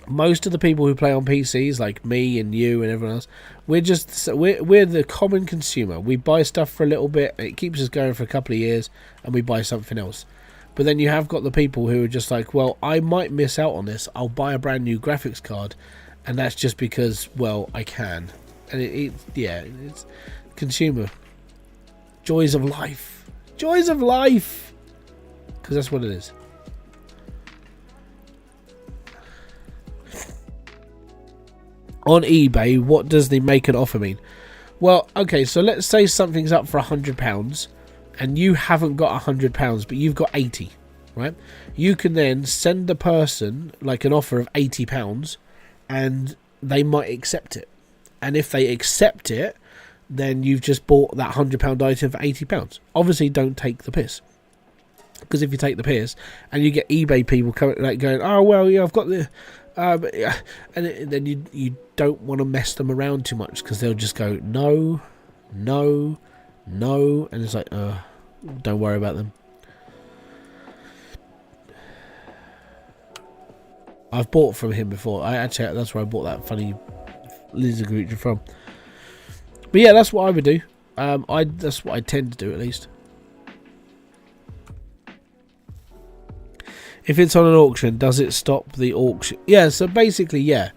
Most of the people who play on PCs, like me and you and everyone else, we're the common consumer. We buy stuff for a little bit, it keeps us going for a couple of years, and we buy something else. But then you have got the people who are just like, well, I might miss out on this. I'll buy a brand new graphics card, and that's just because, well, I can. And it's consumer joys of life, because that's what it is. On eBay, what does the make an offer mean? Well, okay, so let's say something's up for £100 and you haven't got £100, but you've got 80, right? You can then send the person like an offer of £80 and they might accept it. And if they accept it, then you've just bought that £100 item for £80. Obviously, don't take the piss. Because if you take the piss and you get eBay people coming, like going, oh, well, yeah, I've got the... and then you don't want to mess them around too much because they'll just go no, and it's like don't worry about them. I've bought from him before. That's where I bought that funny lizard creature from. But yeah, that's what I would do. That's what I tend to do at least. If it's on an auction, does it stop the auction? Yeah, so basically, yeah.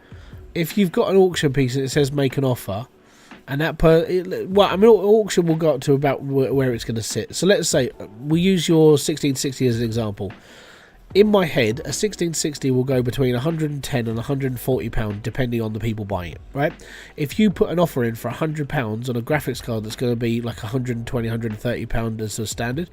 If you've got an auction piece and it says make an offer, and auction will go up to about where it's going to sit. So let's say we use your 1660 as an example. In my head, a 1660 will go between £110 and £140 depending on the people buying it, right? If you put an offer in for £100 on a graphics card that's going to be like £120, £130 as a standard,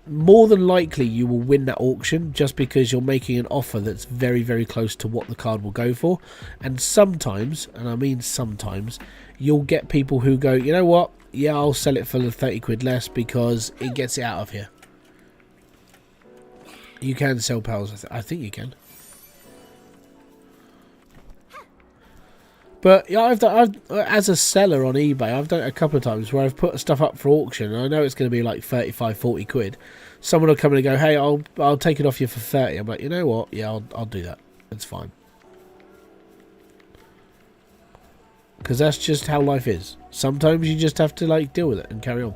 more than likely you will win that auction just because you're making an offer that's very, very close to what the card will go for. And sometimes, and I mean sometimes, you'll get people who go, you know what, yeah, I'll sell it for the 30 quid less because it gets it out of here. You can sell pals, I think you can. But yeah, I've as a seller on eBay, I've done it a couple of times where I've put stuff up for auction, and I know it's going to be like 35, 40 quid. Someone will come in and go, "Hey, I'll take it off you for 30." I'm like, you know what? Yeah, I'll do that. It's fine. Because that's just how life is. Sometimes you just have to like deal with it and carry on.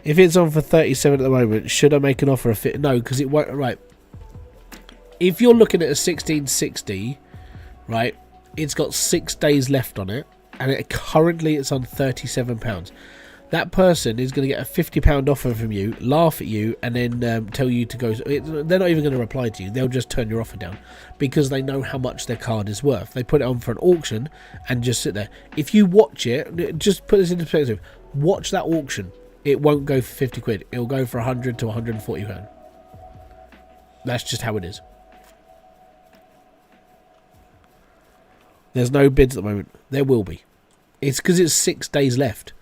If it's on for 37 at the moment, should I make an offer of fit? No, because it won't. Right. If you're looking at a 1660, right, it's got 6 days left on it, and currently it's on £37. That person is going to get a £50 offer from you, laugh at you, and then tell you to go. They're not even going to reply to you. They'll just turn your offer down because they know how much their card is worth. They put it on for an auction and just sit there. If you watch it, just put this into perspective. Watch that auction. It won't go for 50 quid. It'll go for 100 to 140 pound. That's just how it is. There's no bids at the moment. There will be. It's because it's 6 days left.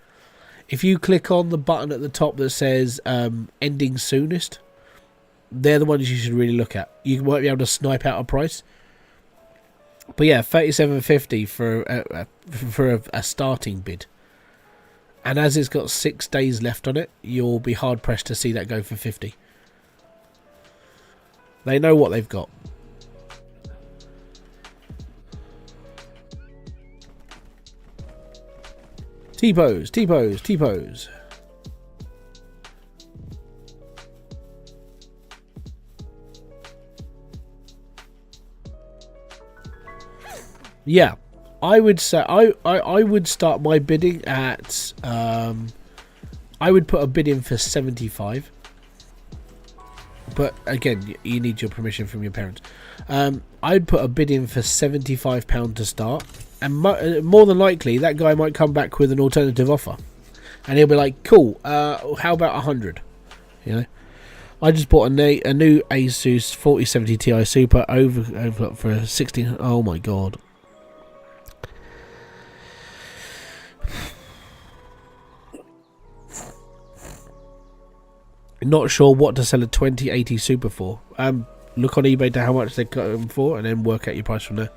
If you click on the button at the top that says ending soonest, they're the ones you should really look at. You might be able to snipe out a price. But yeah, $37.50 for a starting bid. And as it's got 6 days left on it, you'll be hard pressed to see that go for 50. They know what they've got. T-pose, T-pose, T-pose. Yeah, I would say I would start my bidding at I would put a bid in for 75. But again, you need your permission from your parents. I'd put a bid in for £75 to start. And more than likely, that guy might come back with an alternative offer, and he'll be like, "Cool, how about 100?" You know, I just bought a new Asus 4070 Ti Super overclock for 16. Oh my god! Not sure what to sell a 2080 Super for. Look on eBay to how much they cut them for, and then work out your price from there.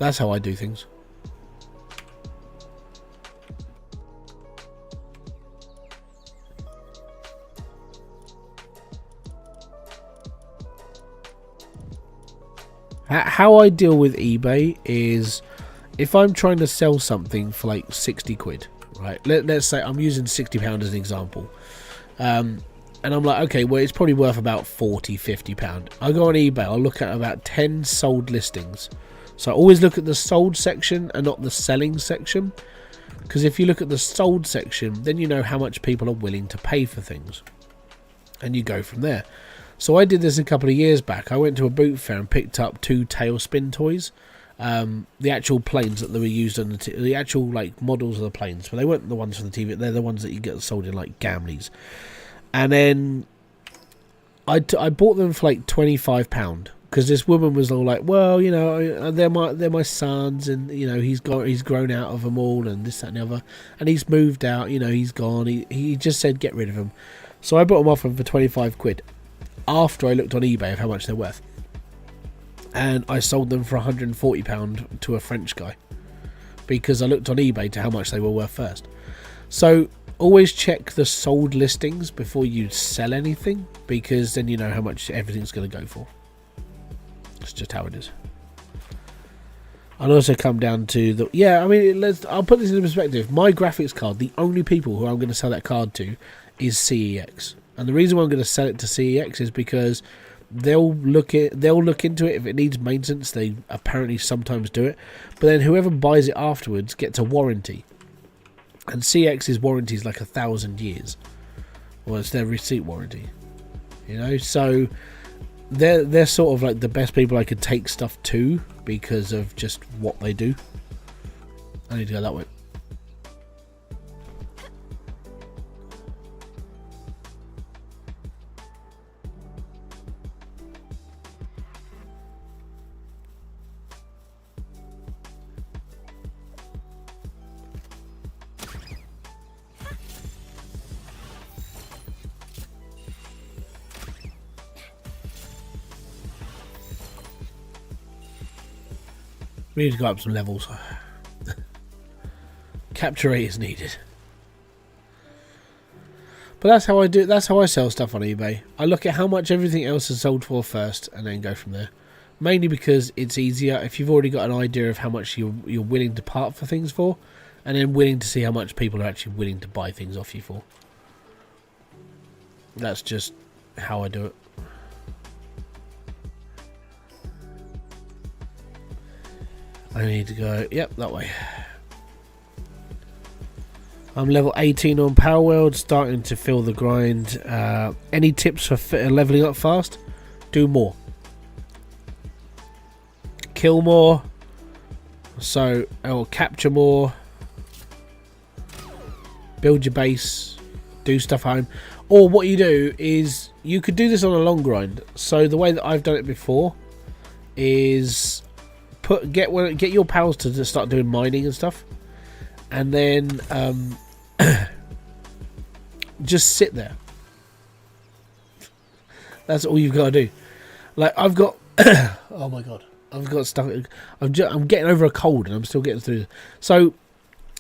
That's how I do things. How I deal with eBay is if I'm trying to sell something for like 60 quid, right? Let's say I'm using £60 as an example. And I'm like, okay, well, it's probably worth about £40, £50. I go on eBay, I'll look at about 10 sold listings. So I always look at the sold section and not the selling section. Because if you look at the sold section, then you know how much people are willing to pay for things. And you go from there. So I did this a couple of years back. I went to a boot fair and picked up 2 Tailspin toys. The actual planes that they were used on the actual like models of the planes. But they weren't the ones from the TV. They're the ones that you get sold in like Gamleys. And then I bought them for like £25 because this woman was all like, well, you know, they're my sons, and you know he's grown out of them all, and this, that, and the other, and he's moved out, you know, he's gone. He just said get rid of them. So I bought them off him for 25 quid after I looked on eBay of how much they're worth, and I sold them for £140 to a French guy because I looked on eBay to how much they were worth first. So always check the sold listings before you sell anything, because then you know how much everything's going to go for. It's just how it is. I'll also come down to the... Yeah, I mean, I'll put this into perspective. My graphics card, the only people who I'm going to sell that card to is CEX. And the reason why I'm going to sell it to CEX is because they'll look into it. If it needs maintenance, they apparently sometimes do it. But then whoever buys it afterwards gets a warranty. And CX's warranty is like 1,000 years. Well, it's their receipt warranty. You know, so they're sort of like the best people I could take stuff to because of just what they do. I need to go that way. We need to go up some levels. Capture rate is needed. But that's how I do. That's how I sell stuff on eBay. I look at how much everything else is sold for first, and then go from there. Mainly because it's easier if you've already got an idea of how much you're willing to part for things for, and then willing to see how much people are actually willing to buy things off you for. That's just how I do it. I need to go. Yep, that way. I'm level 18 on palworld, starting to feel the grind. Any tips for leveling up fast? Do more. Kill more. So, or capture more. Build your base. Do stuff home. Or what you do is, you could do this on a long grind. So the way that I've done it before is get your pals to start doing mining and stuff. And then just sit there. That's all you've got to do. Like, I've got oh my god, I've got stuff. I'm getting over a cold and I'm still getting through. So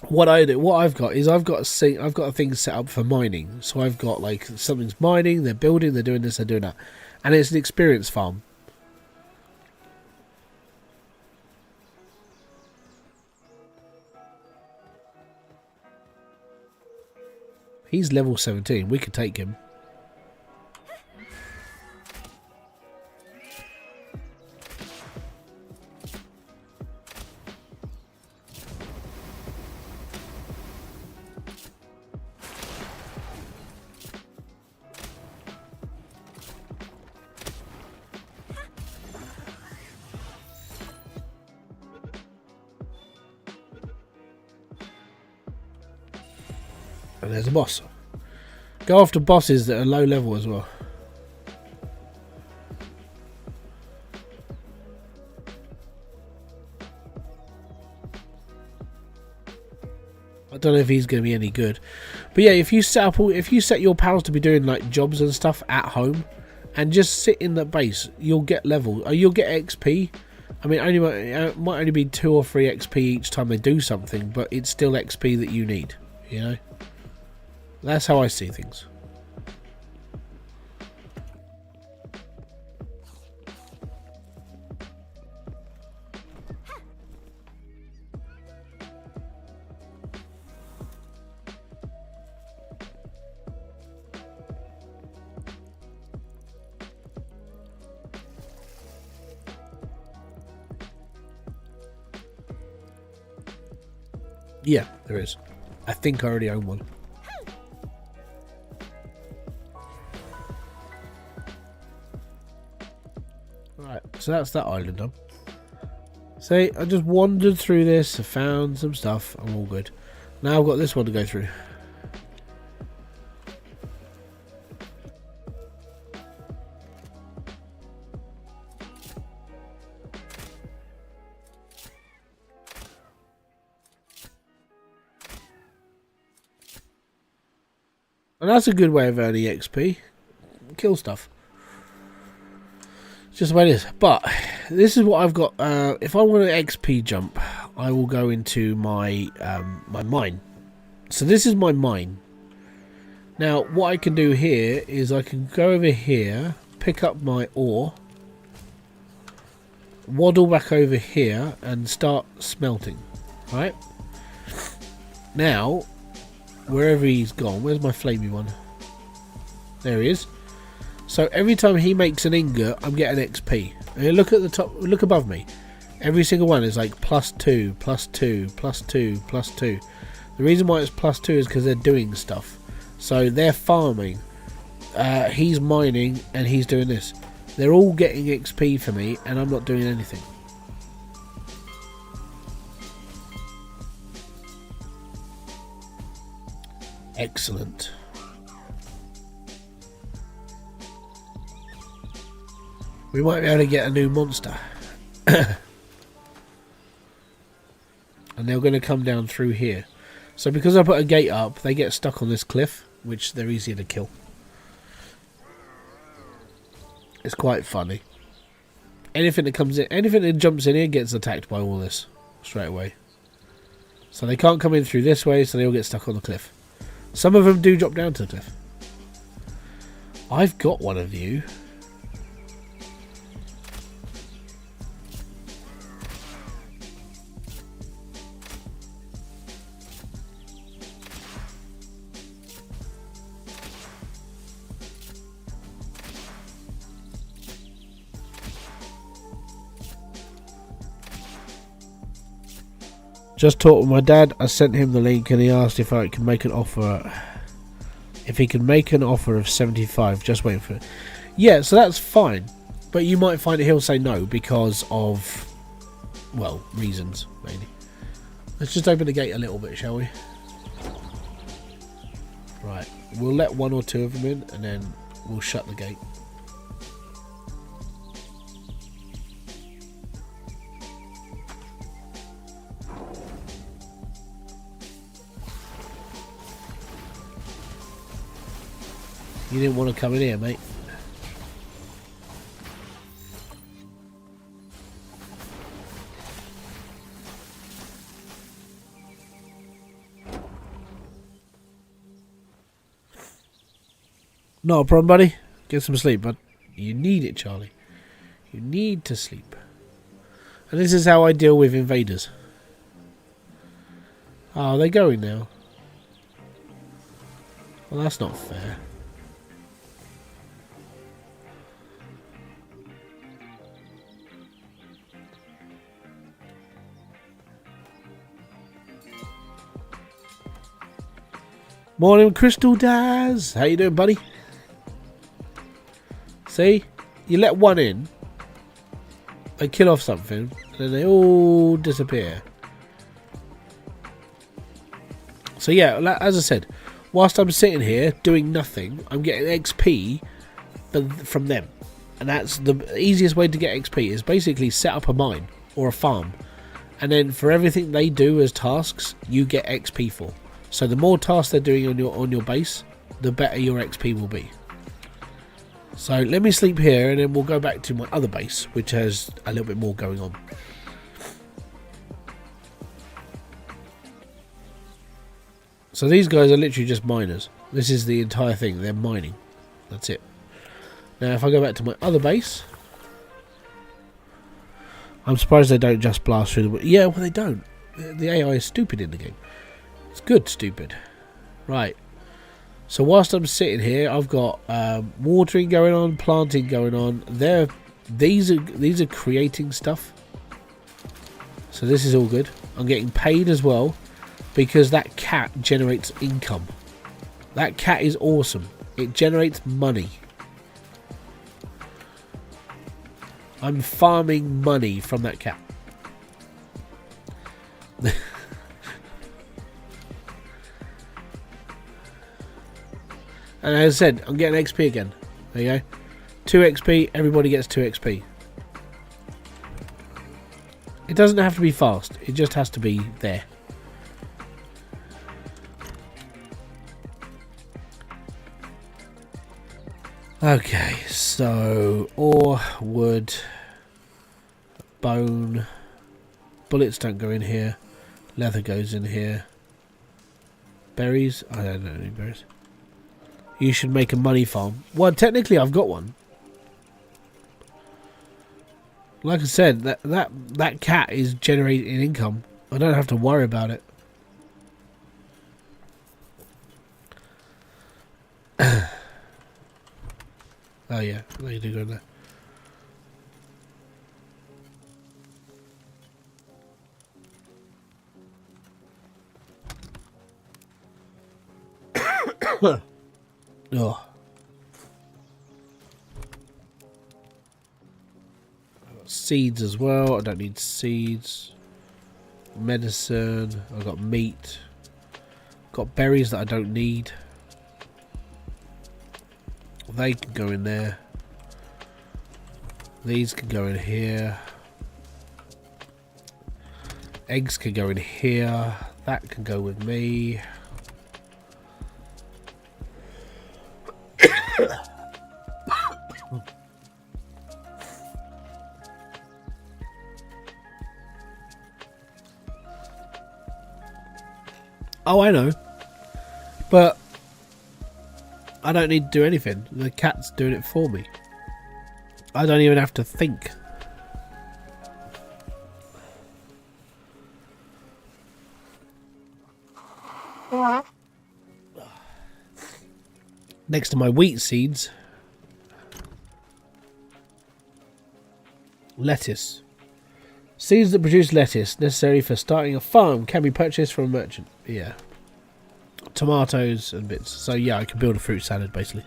what I've got a thing set up for mining. So I've got, like, something's mining, they're building, they're doing this, they're doing that, and it's an experience farm. He's level 17. We could take him. And there's a boss. Go after bosses that are low level as well. I don't know if he's going to be any good, but yeah, if you set your pals to be doing, like, jobs and stuff at home, and just sit in the base, you'll get level. You'll get XP. I mean, it might only be 2 or 3 XP each time they do something, but it's still XP that you need. You know. That's how I see things. Yeah, there is. I think I already own one. Right, so that's that island done. See, I just wandered through this, I found some stuff, I'm all good. Now I've got this one to go through. And that's a good way of earning XP. Kill stuff. It's just the way it is. But this is what I've got. If I want an XP jump, I will go into my my mine. So this is my mine. Now what I can do here is I can go over here, pick up my ore, waddle back over here and start smelting. Right? Now, wherever he's gone, where's my flamey one? There he is. So every time he makes an ingot, I'm getting XP. And look at the top, look above me. Every single one is like +2, +2, +2, +2. The reason why it's +2 is because they're doing stuff. So they're farming, he's mining, and he's doing this. They're all getting XP for me, and I'm not doing anything. Excellent. We might be able to get a new monster. And they're going to come down through here. So because I put a gate up, they get stuck on this cliff, which they're easier to kill. It's quite funny. anything that comes in, anything that jumps in here gets attacked by all this straight away. So they can't come in through this way, so they all get stuck on the cliff. Some of them do drop down to the cliff. I've got one of you. Just talked with my dad. I sent him the link and he asked if I can make an offer. If he can make an offer of 75, just waiting for it. Yeah, so that's fine. But you might find he'll say no because of, well, reasons, maybe. Let's just open the gate a little bit, shall we? Right, we'll let one or two of them in and then we'll shut the gate. You didn't want to come in here, mate. Not a problem, buddy. Get some sleep, but you need it, Charlie. You need to sleep. And this is how I deal with invaders. Oh, they're going now. Well, that's not fair. Morning, Crystal Daz. How you doing, buddy? See? You let one in, they kill off something, and then they all disappear. So yeah, as I said, whilst I'm sitting here doing nothing, I'm getting XP from them. And that's the easiest way to get XP, is basically set up a mine or a farm. And then for everything they do as tasks, you get XP for. So the more tasks they're doing on your base, the better your XP will be. So let me sleep here and then we'll go back to my other base, which has a little bit more going on. So these guys are literally just miners. This is the entire thing. They're mining. That's it. Now if I go back to my other base, I'm surprised they don't just blast through the... Yeah, well they don't. The AI is stupid in the game. It's good, stupid. Right. So whilst I'm sitting here, I've got watering going on, planting going on. These are creating stuff. So this is all good. I'm getting paid as well because that cat generates income. That cat is awesome. It generates money. I'm farming money from that cat. And as I said, I'm getting XP again. There you go. 2 XP, everybody gets 2 XP. It doesn't have to be fast, it just has to be there. Okay, so ore, wood, bone, bullets don't go in here, leather goes in here, berries, I don't know any berries. You should make a money farm. Well, technically I've got one. Like I said, that cat is generating income. I don't have to worry about it. Oh yeah, they do go in there. Oh. I've got seeds as well. I don't need seeds. Medicine. I've got meat. Got berries that I don't need. They can go in there. These can go in here. Eggs can go in here. That can go with me. Oh, I know. But I don't need to do anything. The cat's doing it for me. I don't even have to think. Next to my wheat seeds, lettuce. Seeds that produce lettuce necessary for starting a farm can be purchased from a merchant. Yeah. Tomatoes and bits. So yeah, I can build a fruit salad basically.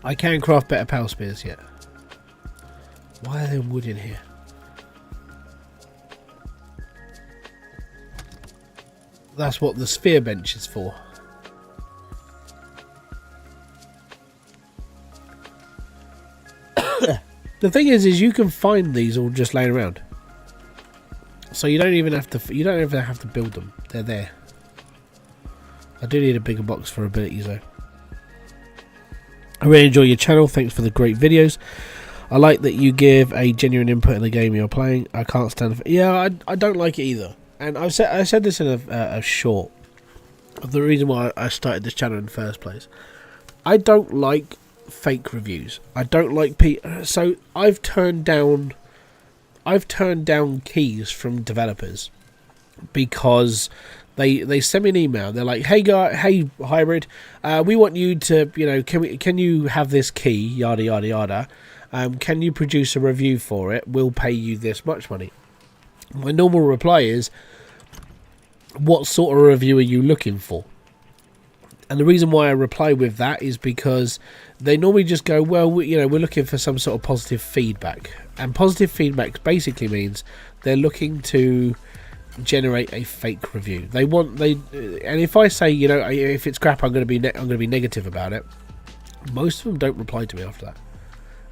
I can craft better power spears yet. Why are there wood in here? That's what the sphere bench is for. The thing is you can find these all just laying around. So you don't even have to build them. They're there. I do need a bigger box for abilities though. I really enjoy your channel. Thanks for the great videos. I like that you give a genuine input in the game you're playing. I can't stand for... Yeah, I don't like it either. And I said this in a short of the reason why I started this channel in the first place. I don't like fake reviews. I don't like so I've turned down keys from developers because they send me an email. They're like, hey Hybrid, we want you to, you know, can you have this key, yada yada yada. Can you produce a review for it? We'll pay you this much money. My normal reply is, what sort of review are you looking for? And the reason why I reply with that is because they normally just go, well, we're looking for some sort of positive feedback. And positive feedback basically means they're looking to generate a fake review. And if I say, if it's crap, I'm going to be negative about it. Most of them don't reply to me after that.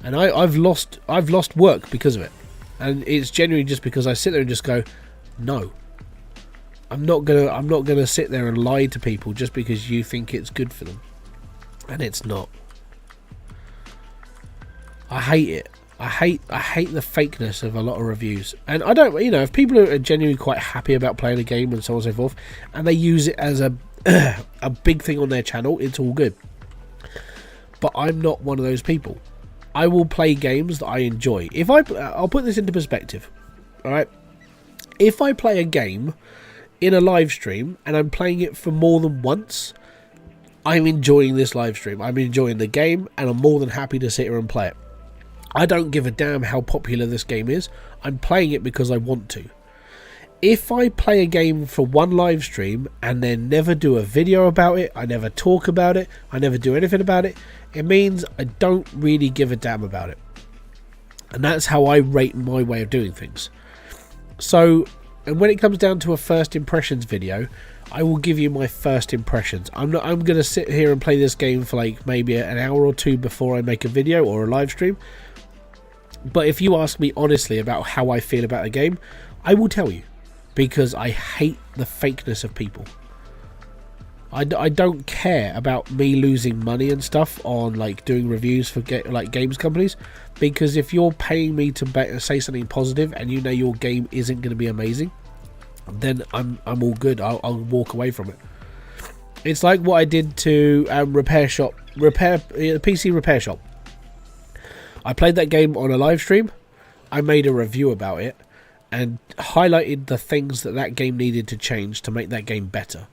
And I've lost work because of it. And it's genuinely just because I sit there and just go, no. I'm not gonna sit there and lie to people just because you think it's good for them. And it's not. I hate it. I hate the fakeness of a lot of reviews. And I don't, if people are genuinely quite happy about playing a game and so on and so forth, and they use it as a a big thing on their channel, it's all good. But I'm not one of those people. I will play games that I enjoy. I'll put this into perspective. All right. If I play a game in a live stream and I'm playing it for more than once, I'm enjoying this live stream. I'm enjoying the game and I'm more than happy to sit here and play it. I don't give a damn how popular this game is. I'm playing it because I want to. If I play a game for one live stream and then never do a video about it, I never talk about it, I never do anything about it, it means I don't really give a damn about it. And that's how I rate my way of doing things. So, and when it comes down to a first impressions video, I will give you my first impressions. I'm going to sit here and play this game for like maybe an hour or two before I make a video or a live stream. But if you ask me honestly about how I feel about a game, I will tell you. Because I hate the fakeness of people. I don't care about me losing money and stuff on like doing reviews for games companies. Because if you're paying me to say something positive and you know your game isn't going to be amazing, then I'm all good. I'll walk away from it. It's like what I did to the PC repair shop. I played that game on a live stream. I made a review about it and highlighted the things that game needed to change to make that game better.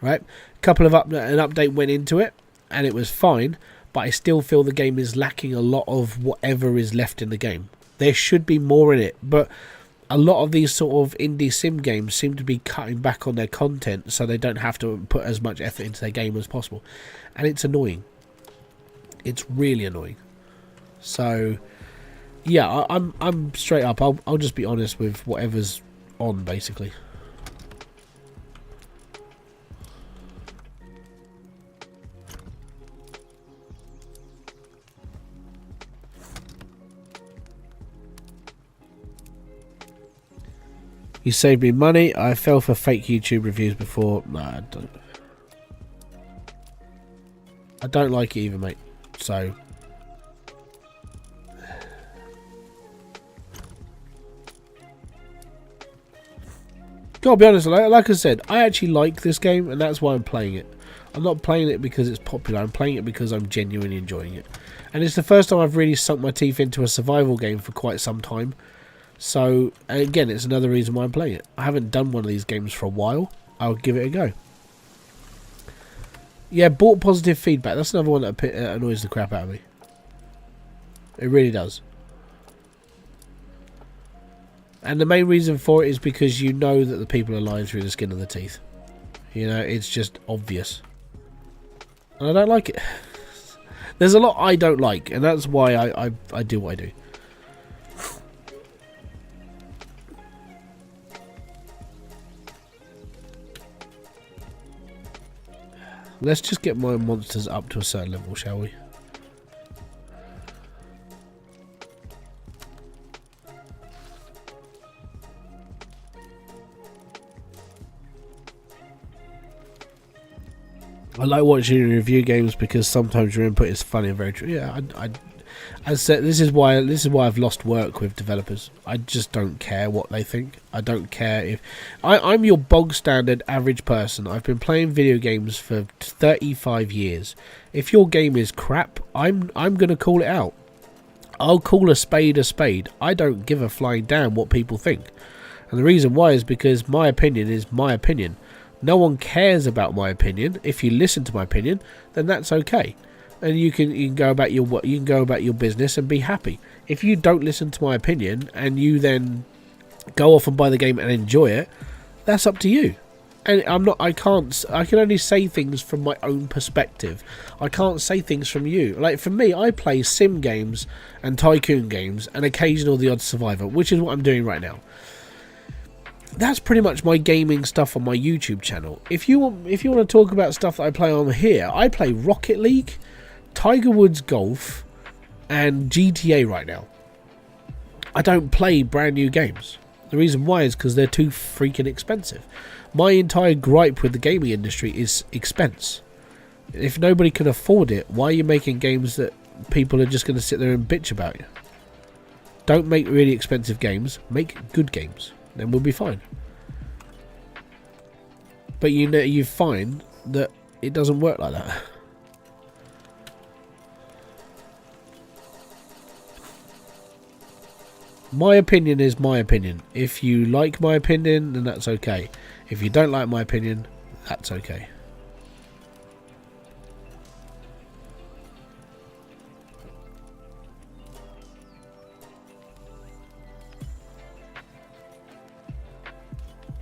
Right? An update went into it and it was fine, but I still feel the game is lacking a lot of whatever is left in the game. There should be more in it, but a lot of these sort of indie sim games seem to be cutting back on their content so they don't have to put as much effort into their game as possible. And it's annoying. It's really annoying. So yeah, I'm straight up. I'll just be honest with whatever's on, basically. You saved me money. I fell for fake YouTube reviews before. Nah, I don't like it either, mate. So Gotta be honest, like I said, I actually like this game, and that's why I'm playing it. I'm not playing it because it's popular, I'm playing it because I'm genuinely enjoying it. And it's the first time I've really sunk my teeth into a survival game for quite some time. So, again, it's another reason why I'm playing it. I haven't done one of these games for a while. I'll give it a go. Yeah, bought positive feedback. That's another one that annoys the crap out of me. It really does. And the main reason for it is because you know that the people are lying through the skin of their teeth. You know, it's just obvious. And I don't like it. There's a lot I don't like, and that's why I do what I do. Let's just get my monsters up to a certain level, shall we? I like watching you review games because sometimes your input is funny and very true. Yeah, I said this is why I've lost work with developers. I just don't care what they think. I don't care if I'm your bog standard average person. I've been playing video games for 35 years. If your game is crap, I'm gonna call it out. I'll call a spade a spade. I don't give a flying damn what people think. And the reason why is because my opinion is my opinion. No one cares about my opinion. If you listen to my opinion, then that's okay, and you can go about your business and be happy. If you don't listen to my opinion and you then go off and buy the game and enjoy it, that's up to you. And I can only say things from my own perspective. I can't say things from you. Like for me, I play sim games and tycoon games and occasional the odd survivor, which is what I'm doing right now. That's pretty much my gaming stuff on my YouTube channel. If you want to talk about stuff that I play on here, I play Rocket League, Tiger Woods Golf, and GTA right now. I don't play brand new games. The reason why is because they're too freaking expensive. My entire gripe with the gaming industry is expense. If nobody can afford it, why are you making games that people are just going to sit there and bitch about you? Don't make really expensive games. Make good games. Then we'll be fine. But you find that it doesn't work like that. My opinion is my opinion. If you like my opinion, then that's okay. If you don't like my opinion, that's okay.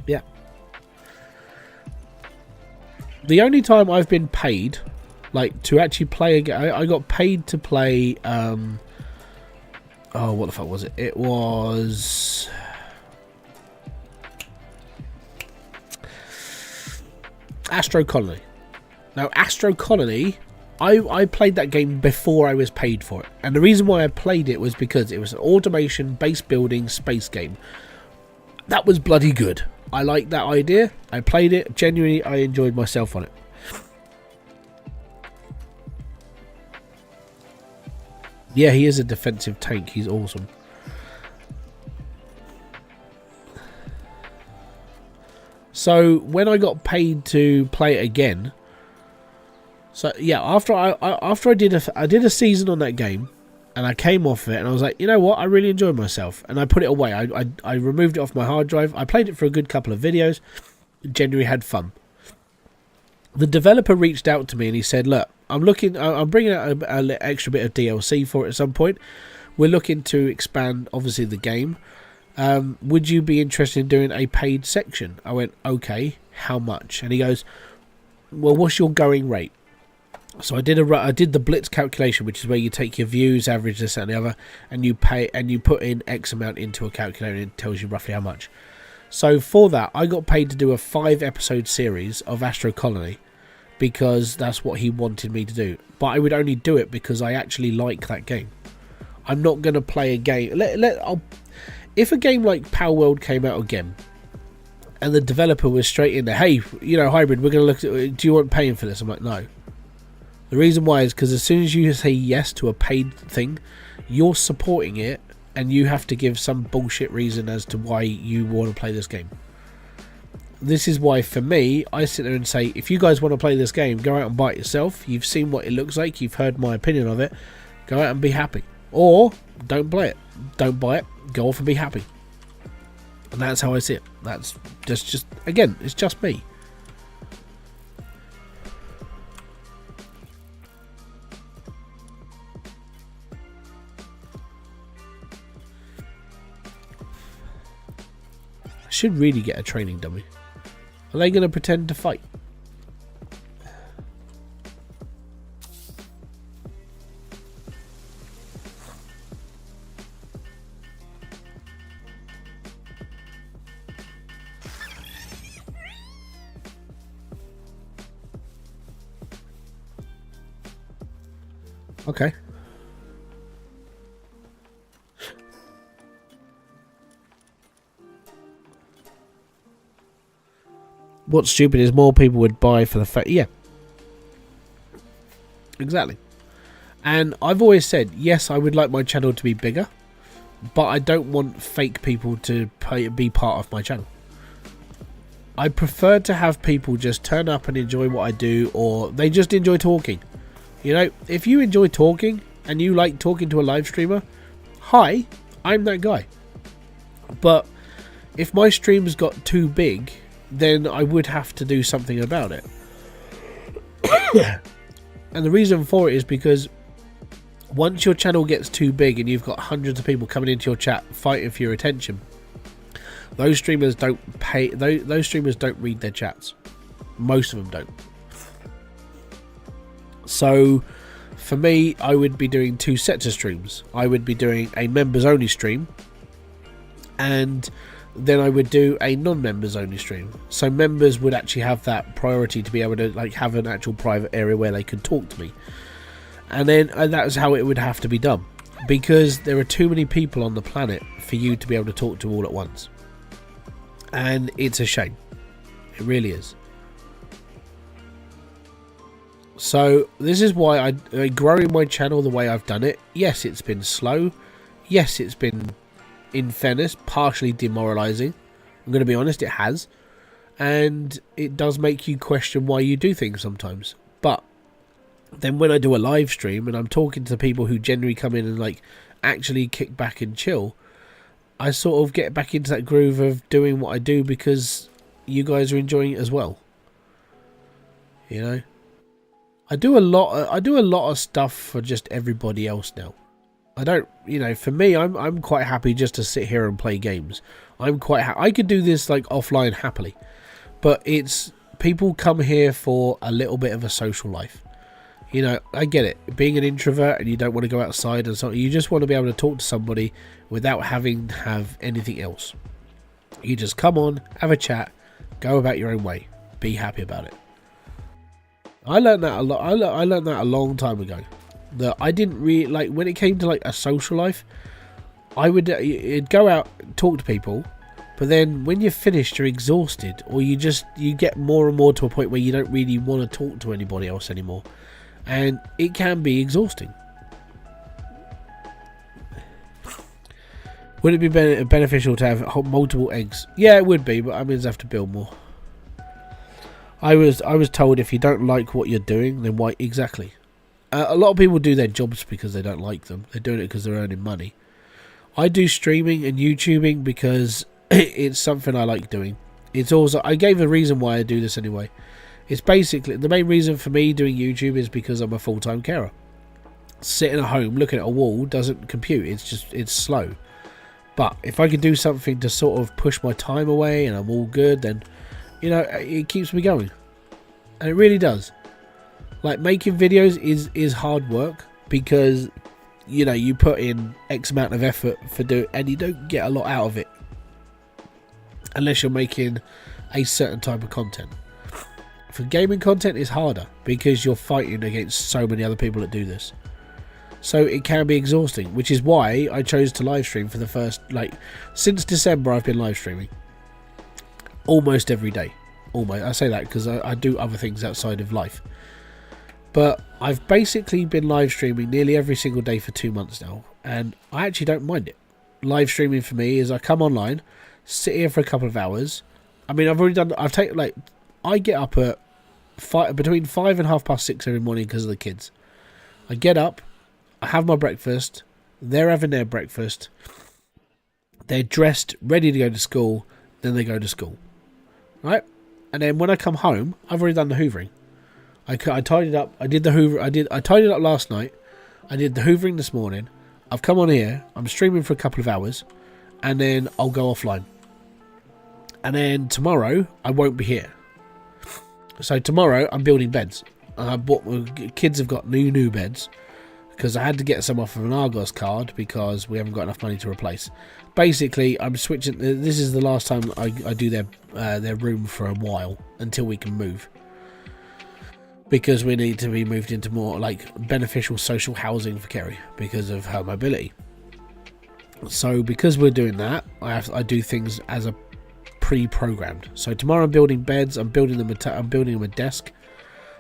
Yeah. The only time I've been paid, like, to actually play a game, I got paid to play, oh, what the fuck was it? It was... Astro Colony. Now, Astro Colony, I played that game before I was paid for it. And the reason why I played it was because it was an automation, base building, space game. That was bloody good. I liked that idea. I played it. Genuinely, I enjoyed myself on it. Yeah, he is a defensive tank. He's awesome. So when I got paid to play it again, so yeah, after I did a season on that game, and I came off it, and I was like, you know what, I really enjoyed myself, and I put it away. I removed it off my hard drive. I played it for a good couple of videos, genuinely had fun. The developer reached out to me and he said, look, I'm bringing out an extra bit of DLC for it at some point. We're looking to expand, obviously, the game. Would you be interested in doing a paid section? I went, okay, how much? And he goes, well, what's your going rate? So I did the Blitz calculation, which is where you take your views, average this and the other, and you pay, and you put in X amount into a calculator, and it tells you roughly how much. So for that, I got paid to do a 5-episode series of Astro Colony, because that's what he wanted me to do. But I would only do it because I actually like that game. I'm not going to play a game. If a game like Palworld came out again, and the developer was straight in there, hey, you know, Hybrid, we're going to look at, do you want paying for this? I'm like, no. The reason why is because as soon as you say yes to a paid thing, you're supporting it, and you have to give some bullshit reason as to why you want to play this game. this is why, for me, I sit there and say, if you guys want to play this game, go out and buy it yourself. You've seen what it looks like. You've heard my opinion of it. Go out and be happy. Or, don't play it. Don't buy it. Go off and be happy. And that's how I see it. That's just again, it's just me. I should really get a training dummy. Are they going to pretend to fight? Okay. What's stupid is more people would buy for the fact. Yeah. Exactly. And I've always said, yes, I would like my channel to be bigger, but I don't want fake people to be part of my channel. I prefer to have people just turn up and enjoy what I do, or they just enjoy talking. You know, if you enjoy talking and you like talking to a live streamer, hi, I'm that guy. But if my streams got too big, then I would have to do something about it. And the reason for it is because once your channel gets too big and you've got hundreds of people coming into your chat fighting for your attention, those streamers don't pay. Those streamers don't read their chats. Most of them don't. So for me, I would be doing two sets of streams. I would be doing a members only stream, and then I would do a non-members only stream. So members would actually have that priority to be able to like have an actual private area where they could talk to me. And then that was how it would have to be done, because there are too many people on the planet for you to be able to talk to all at once. And it's a shame. It really is. So this is why I growing my channel the way I've done it. Yes, it's been slow. Yes, it's been, in fairness, partially demoralizing. I'm going to be honest, it has. And it does make you question why you do things sometimes. But then when I do a live stream and I'm talking to people who generally come in and like actually kick back and chill, I sort of get back into that groove of doing what I do because you guys are enjoying it as well. You know, I do a lot of stuff for just everybody else now. I don't, you know, for me, I'm quite happy just to sit here and play games. I'm quite I could do this like offline happily, but it's people come here for a little bit of a social life. You know, I get it. Being an introvert and you don't want to go outside and so you just want to be able to talk to somebody without having to have anything else. You just come on, have a chat, go about your own way, be happy about it. I learned that a lot. I learned that a long time ago. That I didn't really like when it came to like a social life. I would go out, talk to people, but then when you're finished, you're exhausted, or you get more and more to a point where you don't really want to talk to anybody else anymore. And it can be exhausting. Would it be beneficial to have multiple eggs? Yeah, it would be, but I mean, I have to build more. I was told if you don't like what you're doing, then why exactly? A lot of people do their jobs because they don't like them. They're doing it because they're earning money. I do streaming and YouTubing because it's something I like doing. It's also, I gave a reason why I do this anyway. It's basically, the main reason for me doing YouTube is because I'm a full-time carer. Sitting at home looking at a wall doesn't compute. It's slow. But if I could do something to sort of push my time away and I'm all good, then, you know, it keeps me going. And it really does. Like, making videos is hard work because, you know, you put in X amount of effort and you don't get a lot out of it. Unless you're making a certain type of content. For gaming content, it's harder because you're fighting against so many other people that do this. So it can be exhausting, which is why I chose to live stream for the first, like, since December I've been live streaming. Almost every day. Almost. I say that because I do other things outside of life. But I've basically been live streaming nearly every single day for 2 months now. And I actually don't mind it. Live streaming for me is I come online, sit here for a couple of hours, I mean, I've already done. I've taken like, I get up at between 5 and 6:30 every morning because of the kids. I get up, I have my breakfast. They're having their breakfast. They're dressed, ready to go to school. Then they go to school, right? And then when I come home, I've already done the hoovering. I tidied up. I did the hoover. I tidied up last night. I did the hoovering this morning. I've come on here. I'm streaming for a couple of hours, and then I'll go offline. And then tomorrow I won't be here. So tomorrow I'm building beds. I bought. Kids have got new beds because I had to get some off of an Argos card because we haven't got enough money to replace. Basically, I'm switching. This is the last time I do their room for a while until we can move. Because we need to be moved into more like beneficial social housing for Kerry because of her mobility. So because we're doing that, I do things as a pre-programmed. So tomorrow I'm building beds. I'm building them a desk,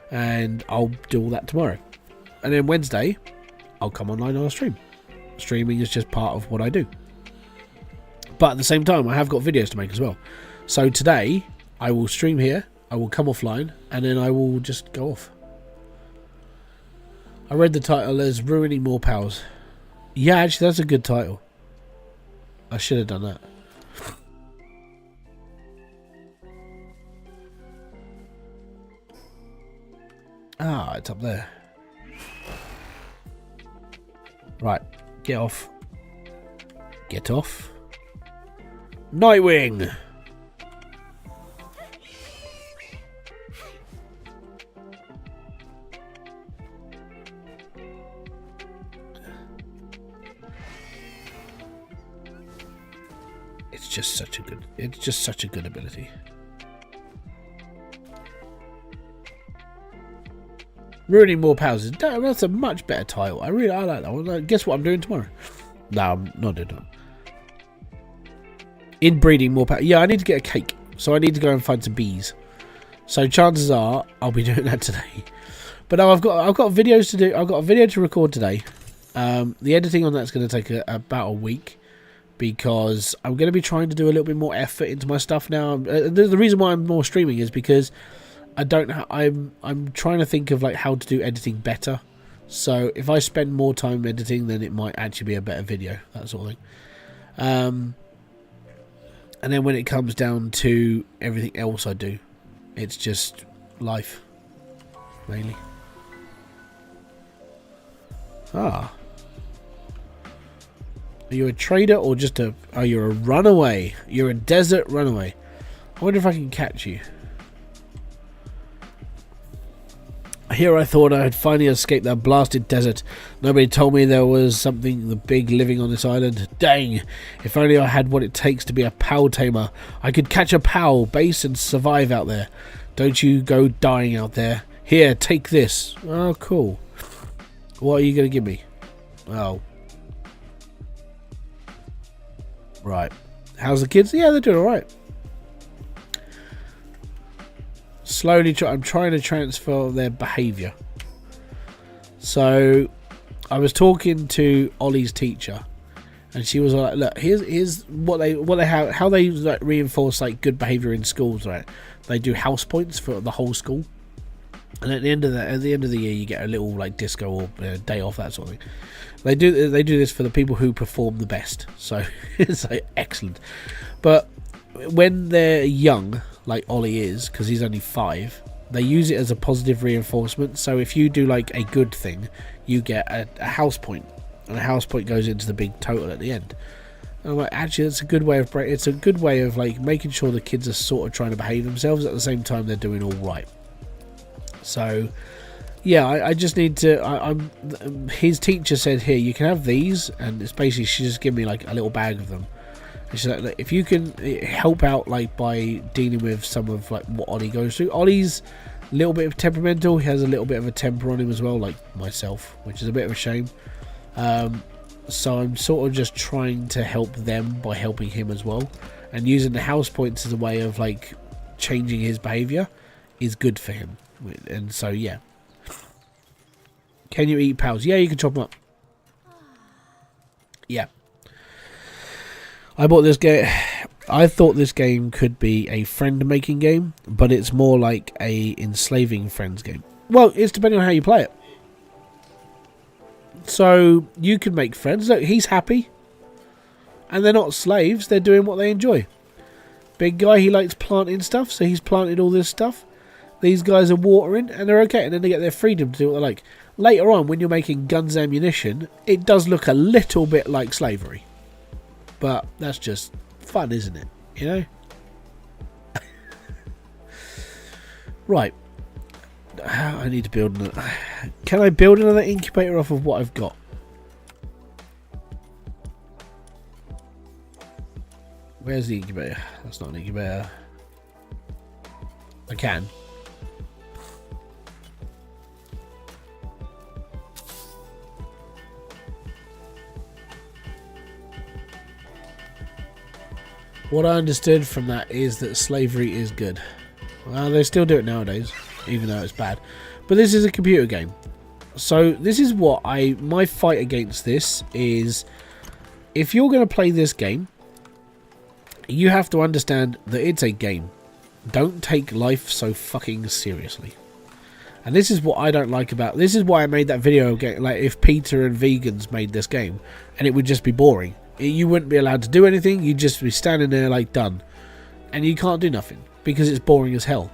and I'll do all that tomorrow. And then Wednesday, I'll come online on a stream. Streaming is just part of what I do. But at the same time, I have got videos to make as well. So today, I will stream here. I will come offline, and then I will just go off. I read the title as Ruining More Pals. Yeah, actually, that's a good title. I should have done that. Ah, it's up there. Right, get off. Get off. Nightwing! It's just such a good ability. Ruining More Pals. That's a much better title. I like that one. Guess what I'm doing tomorrow? No, I'm not doing that. Inbreeding More Pals. Yeah, I need to get a cake. So I need to go and find some bees. So chances are I'll be doing that today. But no, I've got videos to do. I've got a video to record today. The editing on that's going to take about a week. Because I'm going to be trying to do a little bit more effort into my stuff now. The reason why I'm more streaming is because I'm trying to think of like how to do editing better. So if I spend more time editing, then it might actually be a better video, that sort of thing. And then when it comes down to everything else I do, it's just life, mainly. Ah. Are you a trader or just a... Oh, you're a runaway. You're a desert runaway. I wonder if I can catch you. Here I thought I had finally escaped that blasted desert. Nobody told me there was something big living on this island. Dang! If only I had what it takes to be a pal tamer. I could catch a pal, base, and survive out there. Don't you go dying out there. Here, take this. Oh, cool. What are you going to give me? Oh. Right. How's the kids? Yeah, they're doing alright. Slowly, I'm trying to transfer their behaviour. So, I was talking to Ollie's teacher, and she was like, "Look, here's what they have, how they like reinforce like good behaviour in schools. Right? They do house points for the whole school, and at the end of the year, you get a little like disco or day off, that sort of thing. They do this for the people who perform the best. So it's like excellent. But when they're young, like Ollie is, because he's only 5, they use it as a positive reinforcement. So if you do like a good thing, you get a house point, and a house point goes into the big total at the end. And I'm like, actually, that's a good way of it's a good way of like making sure the kids are sort of trying to behave themselves at the same time they're doing all right. So yeah, I just need to. His teacher said, here, you can have these, and it's basically she just gave me like a little bag of them. And she's like, if you can help out like by dealing with some of like what Ollie goes through. Ollie's a little bit of temperamental. He has a little bit of a temper on him as well, like myself, which is a bit of a shame. So I'm sort of just trying to help them by helping him as well, and using the house points as a way of like changing his behaviour is good for him. And so yeah. Can you eat pals? Yeah, you can chop them up. Yeah. I bought this game. I thought this game could be a friend-making game, but it's more like a enslaving friends game. Well, it's depending on how you play it. So you can make friends. Look, he's happy. And they're not slaves. They're doing what they enjoy. Big guy, he likes planting stuff, so he's planted all this stuff. These guys are watering, and they're okay. And then they get their freedom to do what they like. Later on, when you're making guns and ammunition, it does look a little bit like slavery. But that's just fun, isn't it? You know? Right. I need to build another... Can I build another incubator off of what I've got? Where's the incubator? That's not an incubator. I can. What I understood from that is that slavery is good. Well, they still do it nowadays, even though it's bad. But this is a computer game. So this is what my fight against this is, if you're going to play this game, you have to understand that it's a game. Don't take life so fucking seriously. And this is what I don't like about... This is why I made that video game, like if Peter and vegans made this game, and it would just be boring. You wouldn't be allowed to do anything. You'd just be standing there like done. And you can't do nothing because it's boring as hell.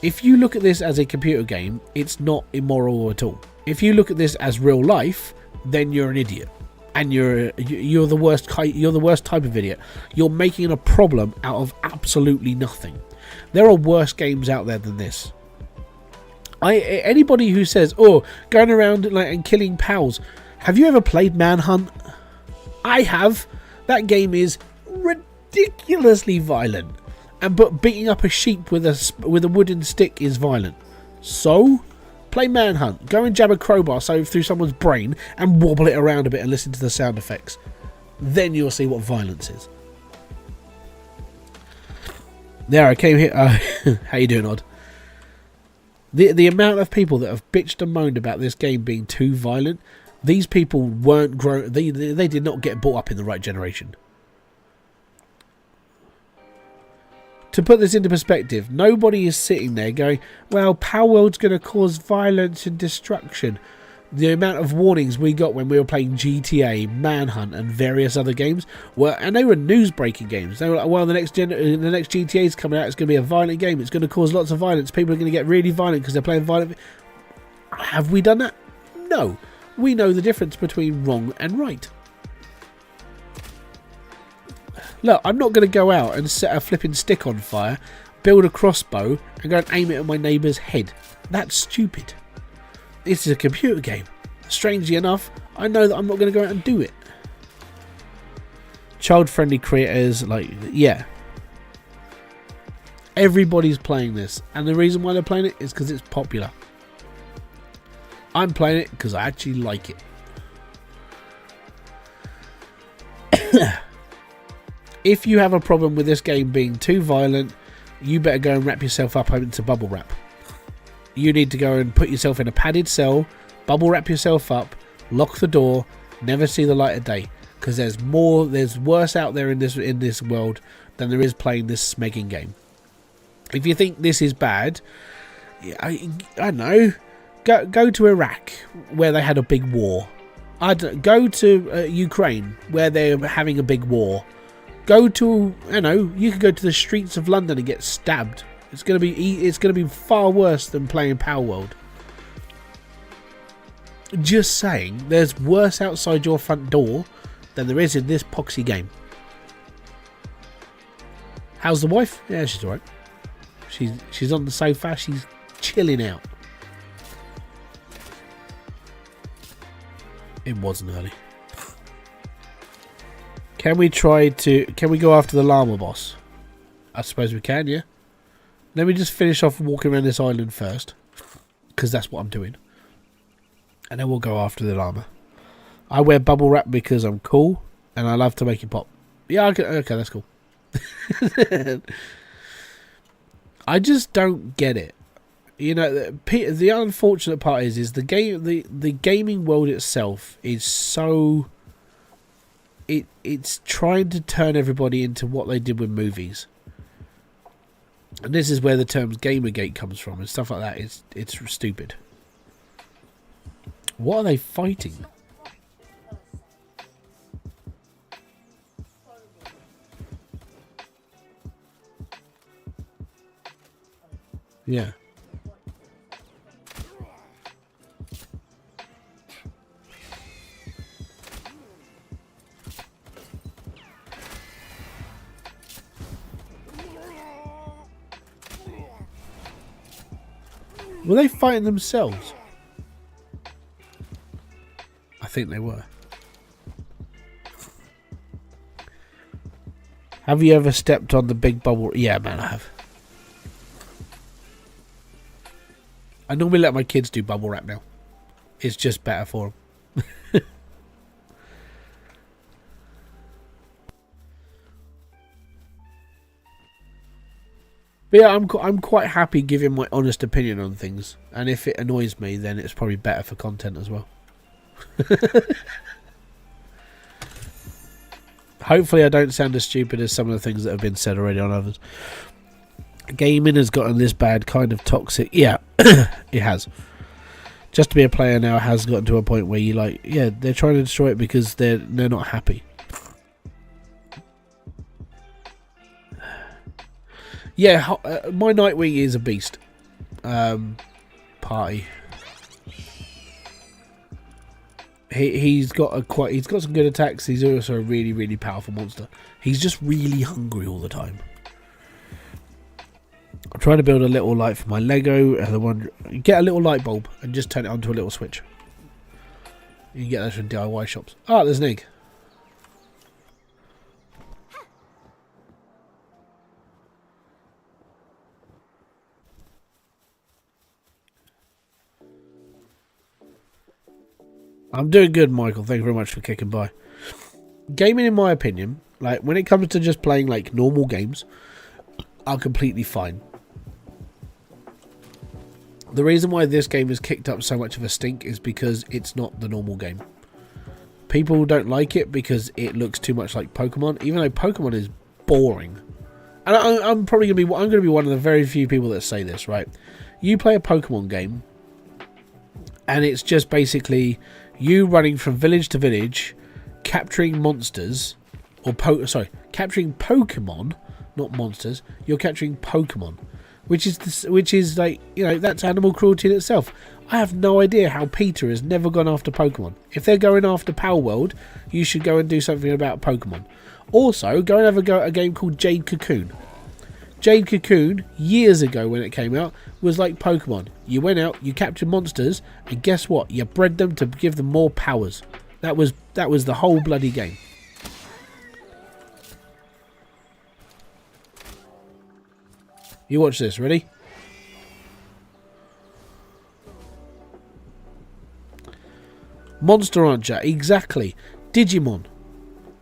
If you look at this as a computer game, it's not immoral at all. If you look at this as real life, then you're an idiot. And you're the worst type of idiot. You're making a problem out of absolutely nothing. There are worse games out there than this. Anybody who says, "Oh, going around like and killing pals," have you ever played Manhunt? I have. That game is ridiculously violent, but beating up a sheep with a wooden stick is violent. So, play Manhunt. Go and jab a crowbar through someone's brain and wobble it around a bit and listen to the sound effects. Then you'll see what violence is. There, I came here. How you doing, Odd? The amount of people that have bitched and moaned about this game being too violent. These people weren't grown. They did not get brought up in the right generation. To put this into perspective, nobody is sitting there going, "Well, palworld's going to cause violence and destruction." The amount of warnings we got when we were playing GTA, Manhunt, and various other games and they were news-breaking games. They were like, "Well, the next GTA is coming out. It's going to be a violent game. It's going to cause lots of violence. People are going to get really violent because they're playing violent." Have we done that? No. We know the difference between wrong and right. Look, I'm not going to go out and set a flipping stick on fire, build a crossbow, and go and aim it at my neighbour's head. That's stupid. This is a computer game. Strangely enough, I know that I'm not going to go out and do it. Child-friendly creators, like, yeah. Everybody's playing this, and the reason why they're playing it is because it's popular. I'm playing it because I actually like it. If you have a problem with this game being too violent, you better go and wrap yourself up into bubble wrap. You need to go and put yourself in a padded cell, bubble wrap yourself up, lock the door, never see the light of day. Because there's worse out there in this world than there is playing this smegging game. If you think this is bad, I don't know. Go to Iraq, where they had a big war. Go to Ukraine, where they're having a big war. Go to, you could go to the streets of London and get stabbed. It's gonna be far worse than playing palworld. Just saying, there's worse outside your front door than there is in this poxy game. How's the wife? Yeah, she's alright. She's on the sofa. She's chilling out. It wasn't early. Can we go after the llama boss? I suppose we can, yeah. Let me just finish off walking around this island first, because that's what I'm doing. And then we'll go after the llama. I wear bubble wrap because I'm cool, and I love to make it pop. Yeah, okay, that's cool. I just don't get it. The unfortunate part is the gaming world itself is so it's trying to turn everybody into what they did with movies. And this is where the terms Gamergate comes from and stuff like that. It's stupid. What are they fighting? Yeah. Were they fighting themselves? I think they were. Have you ever stepped on the big bubble? Yeah, man, I have. I normally let my kids do bubble wrap now. It's just better for them. But yeah, I'm quite happy giving my honest opinion on things, and if it annoys me, then it's probably better for content as well. Hopefully, I don't sound as stupid as some of the things that have been said already on others. Gaming has gotten this bad, kind of toxic. Yeah, it has. Just to be a player now has gotten to a point where you like, yeah, they're trying to destroy it because they're not happy. Yeah, my Nightwing is a beast. Party. He's got some good attacks. He's also a really, really powerful monster. He's just really hungry all the time. I'm trying to build a little light for my Lego. Get a little light bulb and just turn it onto a little switch. You can get those from DIY shops. Ah, there's an egg. I'm doing good, Michael. Thank you very much for kicking by. Gaming, in my opinion, like when it comes to just playing like normal games, are completely fine. The reason why this game has kicked up so much of a stink is because it's not the normal game. People don't like it because it looks too much like Pokemon, even though Pokemon is boring. And I'm going to be one of the very few people that say this, right? You play a Pokemon game, and it's just basically you running from village to village, capturing monsters, or capturing Pokemon, not monsters. You're capturing Pokemon, which is like, you know, that's animal cruelty in itself. I have no idea how Peter has never gone after Pokemon. If they're going after palworld, you should go and do something about Pokemon. Also, go and have a go at a game called Jade Cocoon. Jade Cocoon, years ago when it came out, was like Pokemon. You went out, you captured monsters, and guess what? You bred them to give them more powers. That was the whole bloody game. You watch this, ready? Monster Rancher, exactly. Digimon,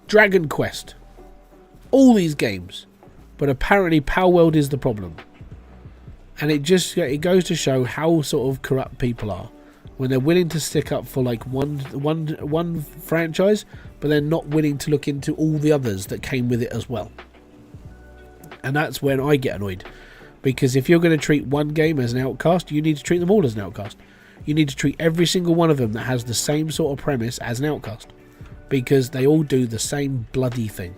Dragon Quest, all these games. But apparently Palworld is the problem. And it goes to show how sort of corrupt people are when they're willing to stick up for like one franchise, but they're not willing to look into all the others that came with it as well. And that's when I get annoyed. Because if you're going to treat one game as an outcast, you need to treat them all as an outcast. You need to treat every single one of them that has the same sort of premise as an outcast. Because they all do the same bloody thing.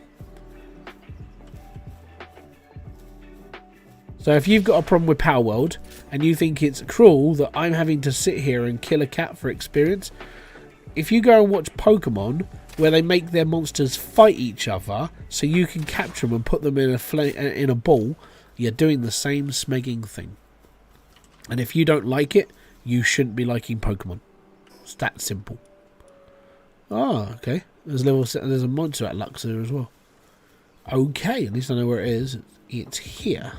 So if you've got a problem with Palworld and you think it's cruel that I'm having to sit here and kill a cat for experience, if you go and watch Pokemon where they make their monsters fight each other so you can capture them and put them in a ball, you're doing the same smegging thing. And if you don't like it, you shouldn't be liking Pokemon. It's that simple. Oh, okay. There's a monster at Luxor as well. Okay, at least I know where it is. It's here.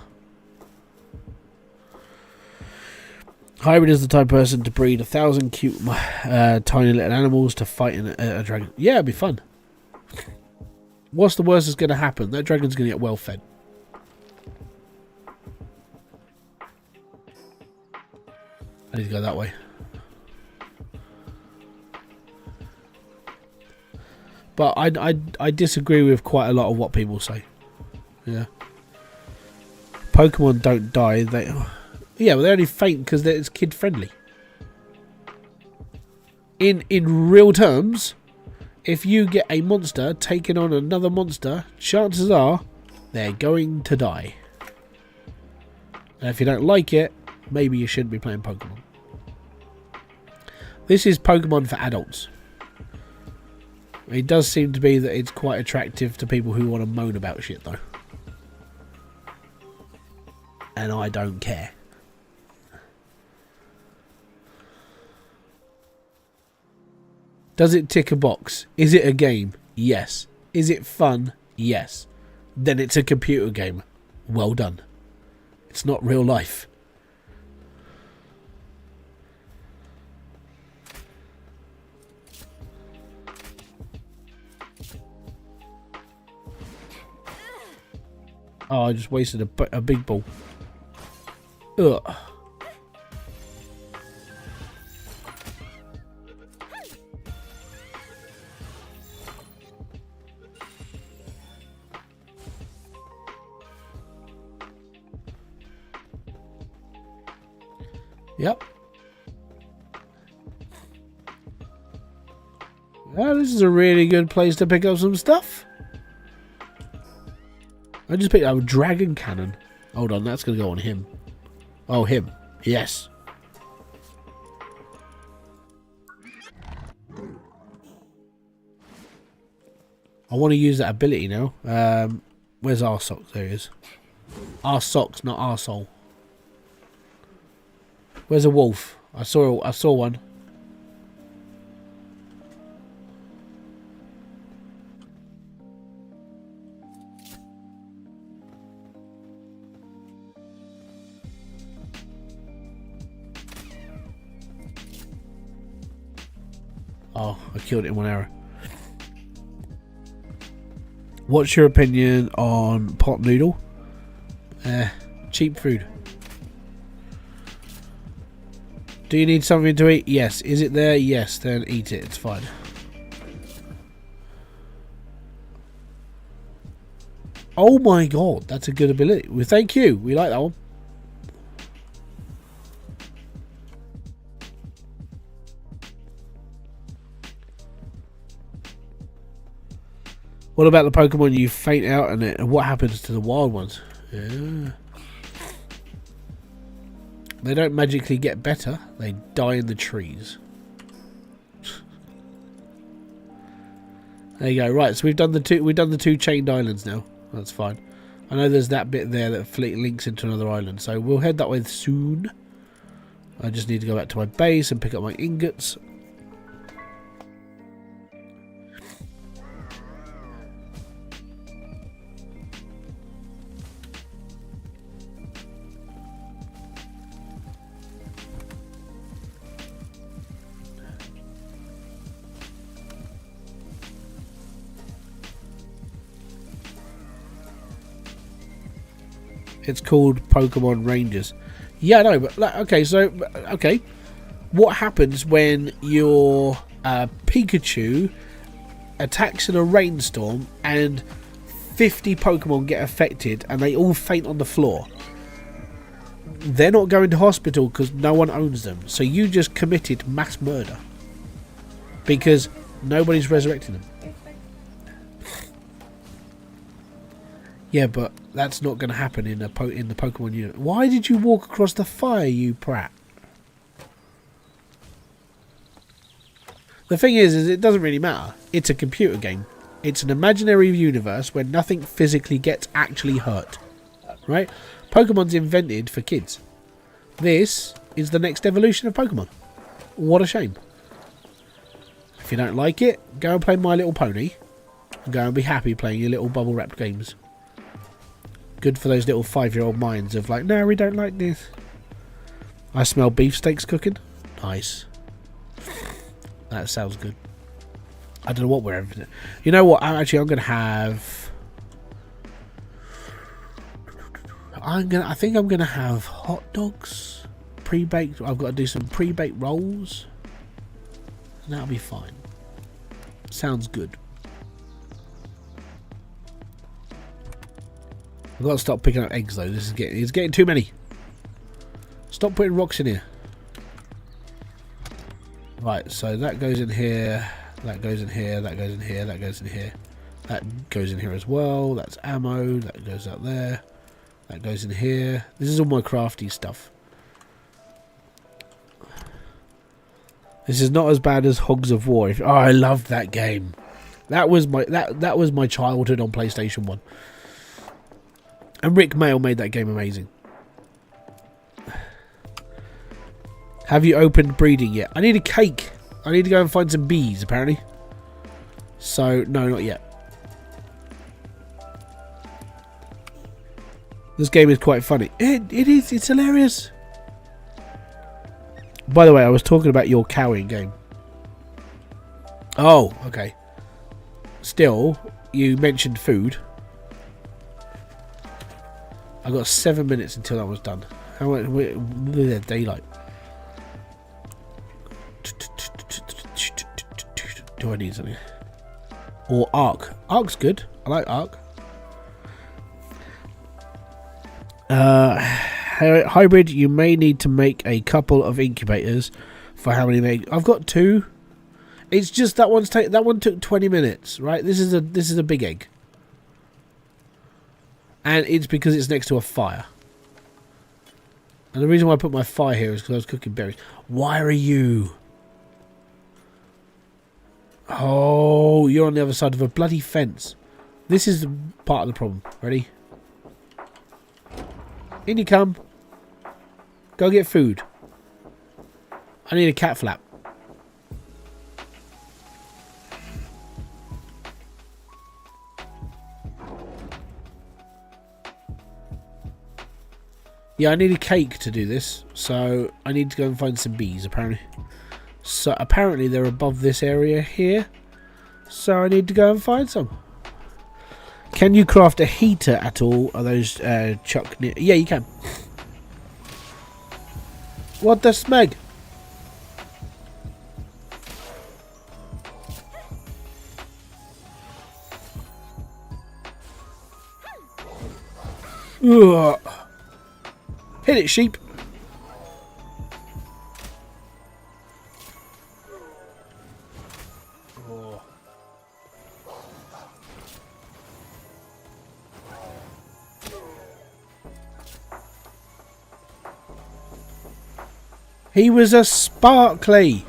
Hybrid is the type of person to breed 1,000 cute tiny little animals to fight a dragon. Yeah, it'd be fun. What's the worst that's going to happen? That dragon's going to get well fed. I need to go that way. But I disagree with quite a lot of what people say. Yeah. Pokemon don't die. Yeah, well, they only faint because it's kid friendly. In real terms, if you get a monster taking on another monster, chances are they're going to die. And if you don't like it, maybe you shouldn't be playing Pokemon. This is Pokemon for adults. It does seem to be that it's quite attractive to people who want to moan about shit, though. And I don't care. Does it tick a box? Is it a game? Yes. Is it fun? Yes. Then it's a computer game. Well done. It's not real life. Oh, I just wasted a big ball. Ugh. Yep. Well, this is a really good place to pick up some stuff. I just picked up a dragon cannon. Hold on, that's going to go on him. Oh, him. Yes. I want to use that ability now. Where's our socks? There he is. Our socks, not our soul. Where's a wolf? I saw one. Oh, I killed it in one arrow. What's your opinion on pot noodle? Cheap food. Do you need something to eat? Yes. Is it there? Yes. Then eat it. It's fine. Oh my god, that's a good ability. Well, thank you. We like that one. What about the Pokemon you faint out and what happens to the wild ones? Yeah. They don't magically get better. They die in the trees. There you go. Right, so we've done the two chained islands now. That's fine. I know there's that bit there that links into another island, so we'll head that way soon. I just need to go back to my base and pick up my ingots. It's called Pokemon Rangers. Yeah, I know, but okay, so okay, what happens when your Pikachu attacks in a rainstorm and 50 Pokemon get affected and they all faint on the floor? They're not going to hospital because no one owns them. So you just committed mass murder because nobody's resurrecting them. Yeah, but that's not going to happen in the Pokemon unit. Why did you walk across the fire, you prat? The thing is it doesn't really matter. It's a computer game. It's an imaginary universe where nothing physically gets actually hurt. Right? Pokemon's invented for kids. This is the next evolution of Pokemon. What a shame. If you don't like it, go and play My Little Pony. And go and be happy playing your little bubble-wrapped games. Good for those little 5-year-old minds of like, no, we don't like this. I smell beefsteaks cooking. Nice. That sounds good. I don't know what we're having. You know what? I'm going to have... I think I'm going to have hot dogs. Pre-baked. I've got to do some pre-baked rolls. And that'll be fine. Sounds good. I've got to stop picking up eggs though. This is it's getting too many. Stop putting rocks in here. Right, so that goes in here. That goes in here. That goes in here. That goes in here. That goes in here as well. That's ammo. That goes out there. That goes in here. This is all my crafty stuff. This is not as bad as Hogs of War. Oh, I loved that game. That was my childhood on PlayStation 1. And Rick Mail made that game amazing. Have you opened breeding yet? I need a cake. I need to go and find some bees, apparently. So, no, not yet. This game is quite funny. It is. It's hilarious. By the way, I was talking about your cowing game. Oh, okay. Still, you mentioned food. I got 7 minutes until that was done. How much? Daylight. Do I need something? Or Arc. Arc's good. I like Arc. Hybrid, you may need to make a couple of incubators. For how many eggs? I've got 2. It's just that one took 20 minutes, right? This is a big egg. And it's because it's next to a fire. And the reason why I put my fire here is because I was cooking berries. Why are you? Oh, you're on the other side of a bloody fence. This is part of the problem. Ready? In you come. Go get food. I need a cat flap. Yeah, I need a cake to do this, so I need to go and find some bees, apparently. So, apparently they're above this area here, so I need to go and find some. Can you craft a heater at all? Are those chuck... Yeah, you can. What the smeg? Ugh. Hit it, sheep. Oh. He was a sparkly.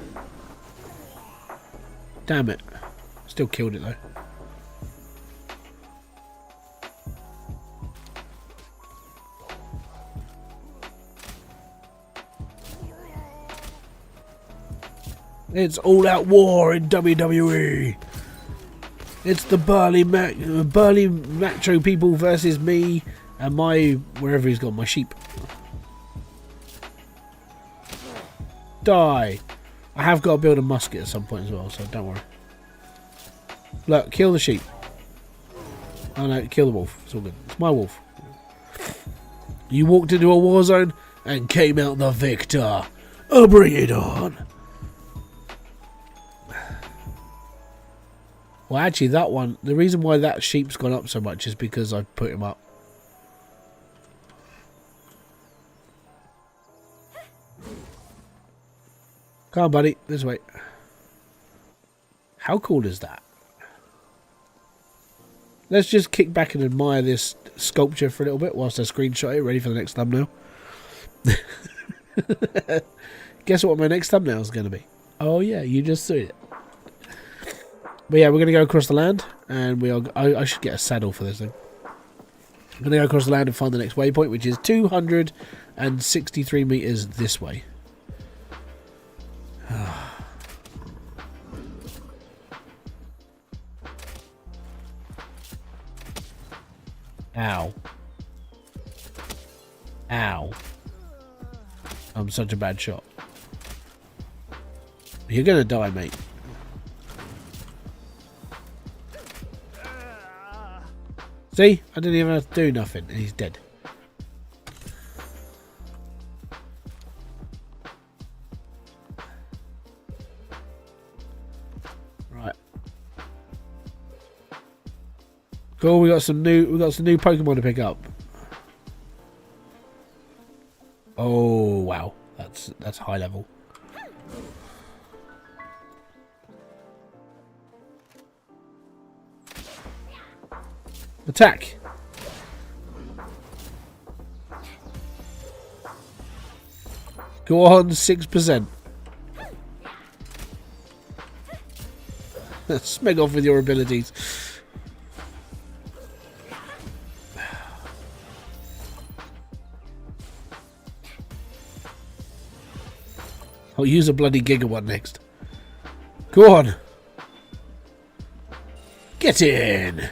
Damn it. Still killed it though. It's all out war in WWE. It's the burly macho people versus me and my wherever he's got my sheep. Die. I have got to build a musket at some point as well, so don't worry. Look, kill the sheep. Oh no, kill the wolf. It's all good. It's my wolf. You walked into a war zone and came out the victor. Oh, bring it on. Well, actually, that one, the reason why that sheep's gone up so much is because I put him up. Come on, buddy. This way. How cool is that? Let's just kick back and admire this sculpture for a little bit whilst I screenshot it, ready for the next thumbnail. Guess what my next thumbnail is going to be? Oh, yeah, you just saw it. But yeah, we're going to go across the land, and I should get a saddle for this thing. I'm going to go across the land and find the next waypoint, which is 263 meters this way. Ow. Ow. I'm such a bad shot. You're going to die, mate. See? I didn't even have to do nothing, and he's dead. Right. Cool, we got some new Pokemon to pick up. Oh wow, that's high level. Attack. Go on, 6%. Smeg off with your abilities. I'll use a bloody Giga one next. Go on. Get in.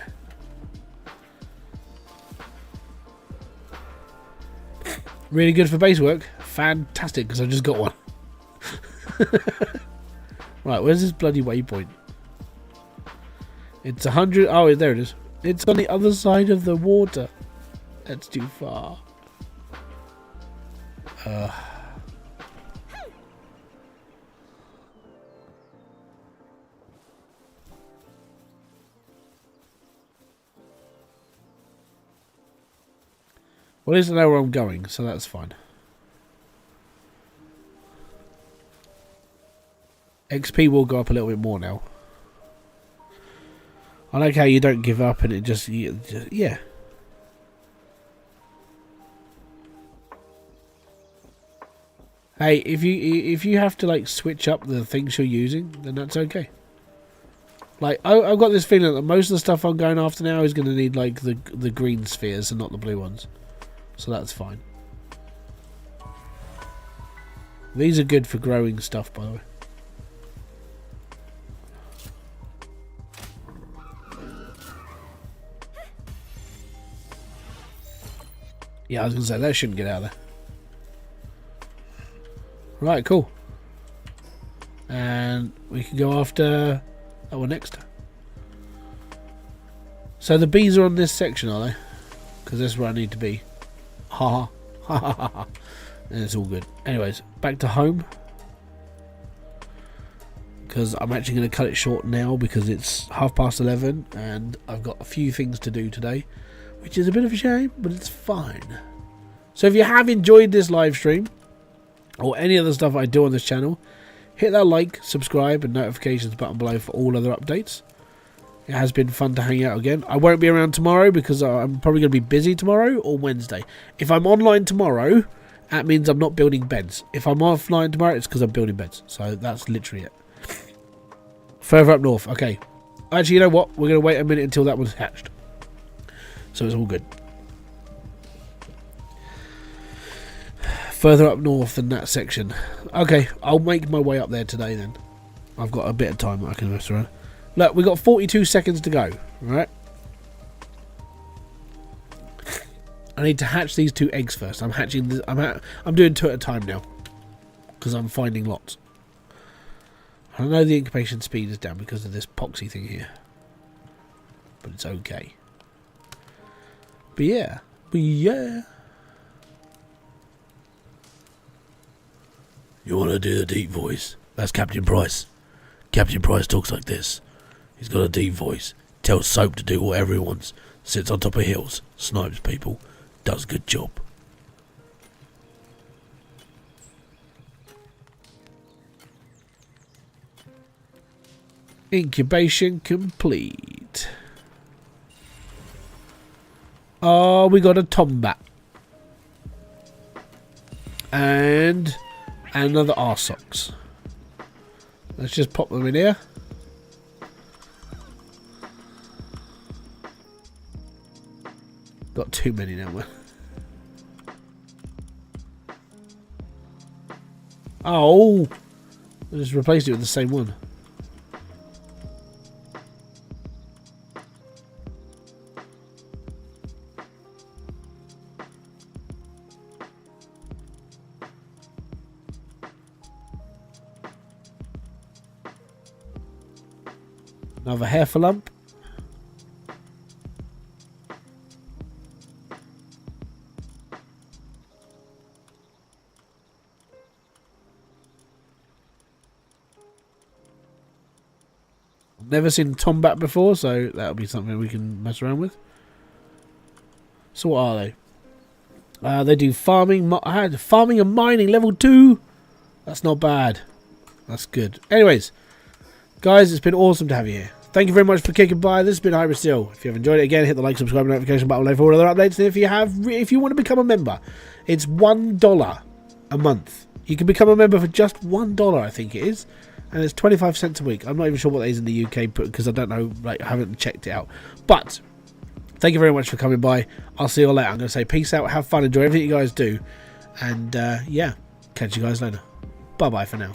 Really good for base work. Fantastic, because I just got one. Right, where's this bloody waypoint? It's 100. Oh, there it is. It's on the other side of the water. That's too far. Well, at least I know where I'm going, so that's fine. XP will go up a little bit more now. I like how you don't give up and it just yeah. Hey, if you have to like switch up the things you're using, then that's okay. Like I've got this feeling that most of the stuff I'm going after now is going to need like the green spheres and not the blue ones, so that's fine. These are good for growing stuff, by the way. Yeah, I was going to say, that shouldn't get out of there. Right, cool. And we can go after that one next. So the bees are on this section, are they? Because that's where I need to be. Ha ha ha ha ha. And it's all good. Anyways, back to home. Because I'm actually going to cut it short now because it's 11:30 and I've got a few things to do today. Which is a bit of a shame, but it's fine. So if you have enjoyed this live stream, or any other stuff I do on this channel, hit that like, subscribe, and notifications button below for all other updates. It has been fun to hang out again. I won't be around tomorrow because I'm probably going to be busy tomorrow or Wednesday. If I'm online tomorrow, that means I'm not building beds. If I'm offline tomorrow, it's because I'm building beds. So that's literally it. Further up north. Okay. Actually, you know what? We're going to wait a minute until that one's hatched. So it's all good. Further up north than that section. Okay, I'll make my way up there today then. I've got a bit of time that I can mess around. Look, we've got 42 seconds to go. Right? I need to hatch these 2 eggs first. I'm hatching this, I'm doing 2 at a time now. Because I'm finding lots. I know the incubation speed is down because of this poxy thing here. But it's okay. But yeah. You want to do the deep voice? That's Captain Price. Captain Price talks like this. He's got a deep voice. Tells Soap to do whatever he wants. Sits on top of hills. Snipes people. Does a good job. Incubation complete. Oh, we got a Tombat. And another Arsox. Let's just pop them in here. Got too many now. Oh! I just replaced it with the same one. Another heifer lump. Never seen Tombat before, so that'll be something we can mess around with. So what are they? They do farming, farming and mining level 2. That's not bad. That's good. Anyways, guys, it's been awesome to have you here. Thank you very much for kicking by. This has been Hybridsteel. If you have enjoyed it, again, hit the like, subscribe, and notification button below for all other updates. And if you want to become a member, it's $1 a month. You can become a member for just $1, I think it is, and it's 25 cents a week. I'm not even sure what that is in the UK because I don't know. Like, I haven't checked it out. But thank you very much for coming by. I'll see you all later. I'm going to say peace out, have fun, enjoy everything you guys do, and yeah, catch you guys later. Bye bye for now.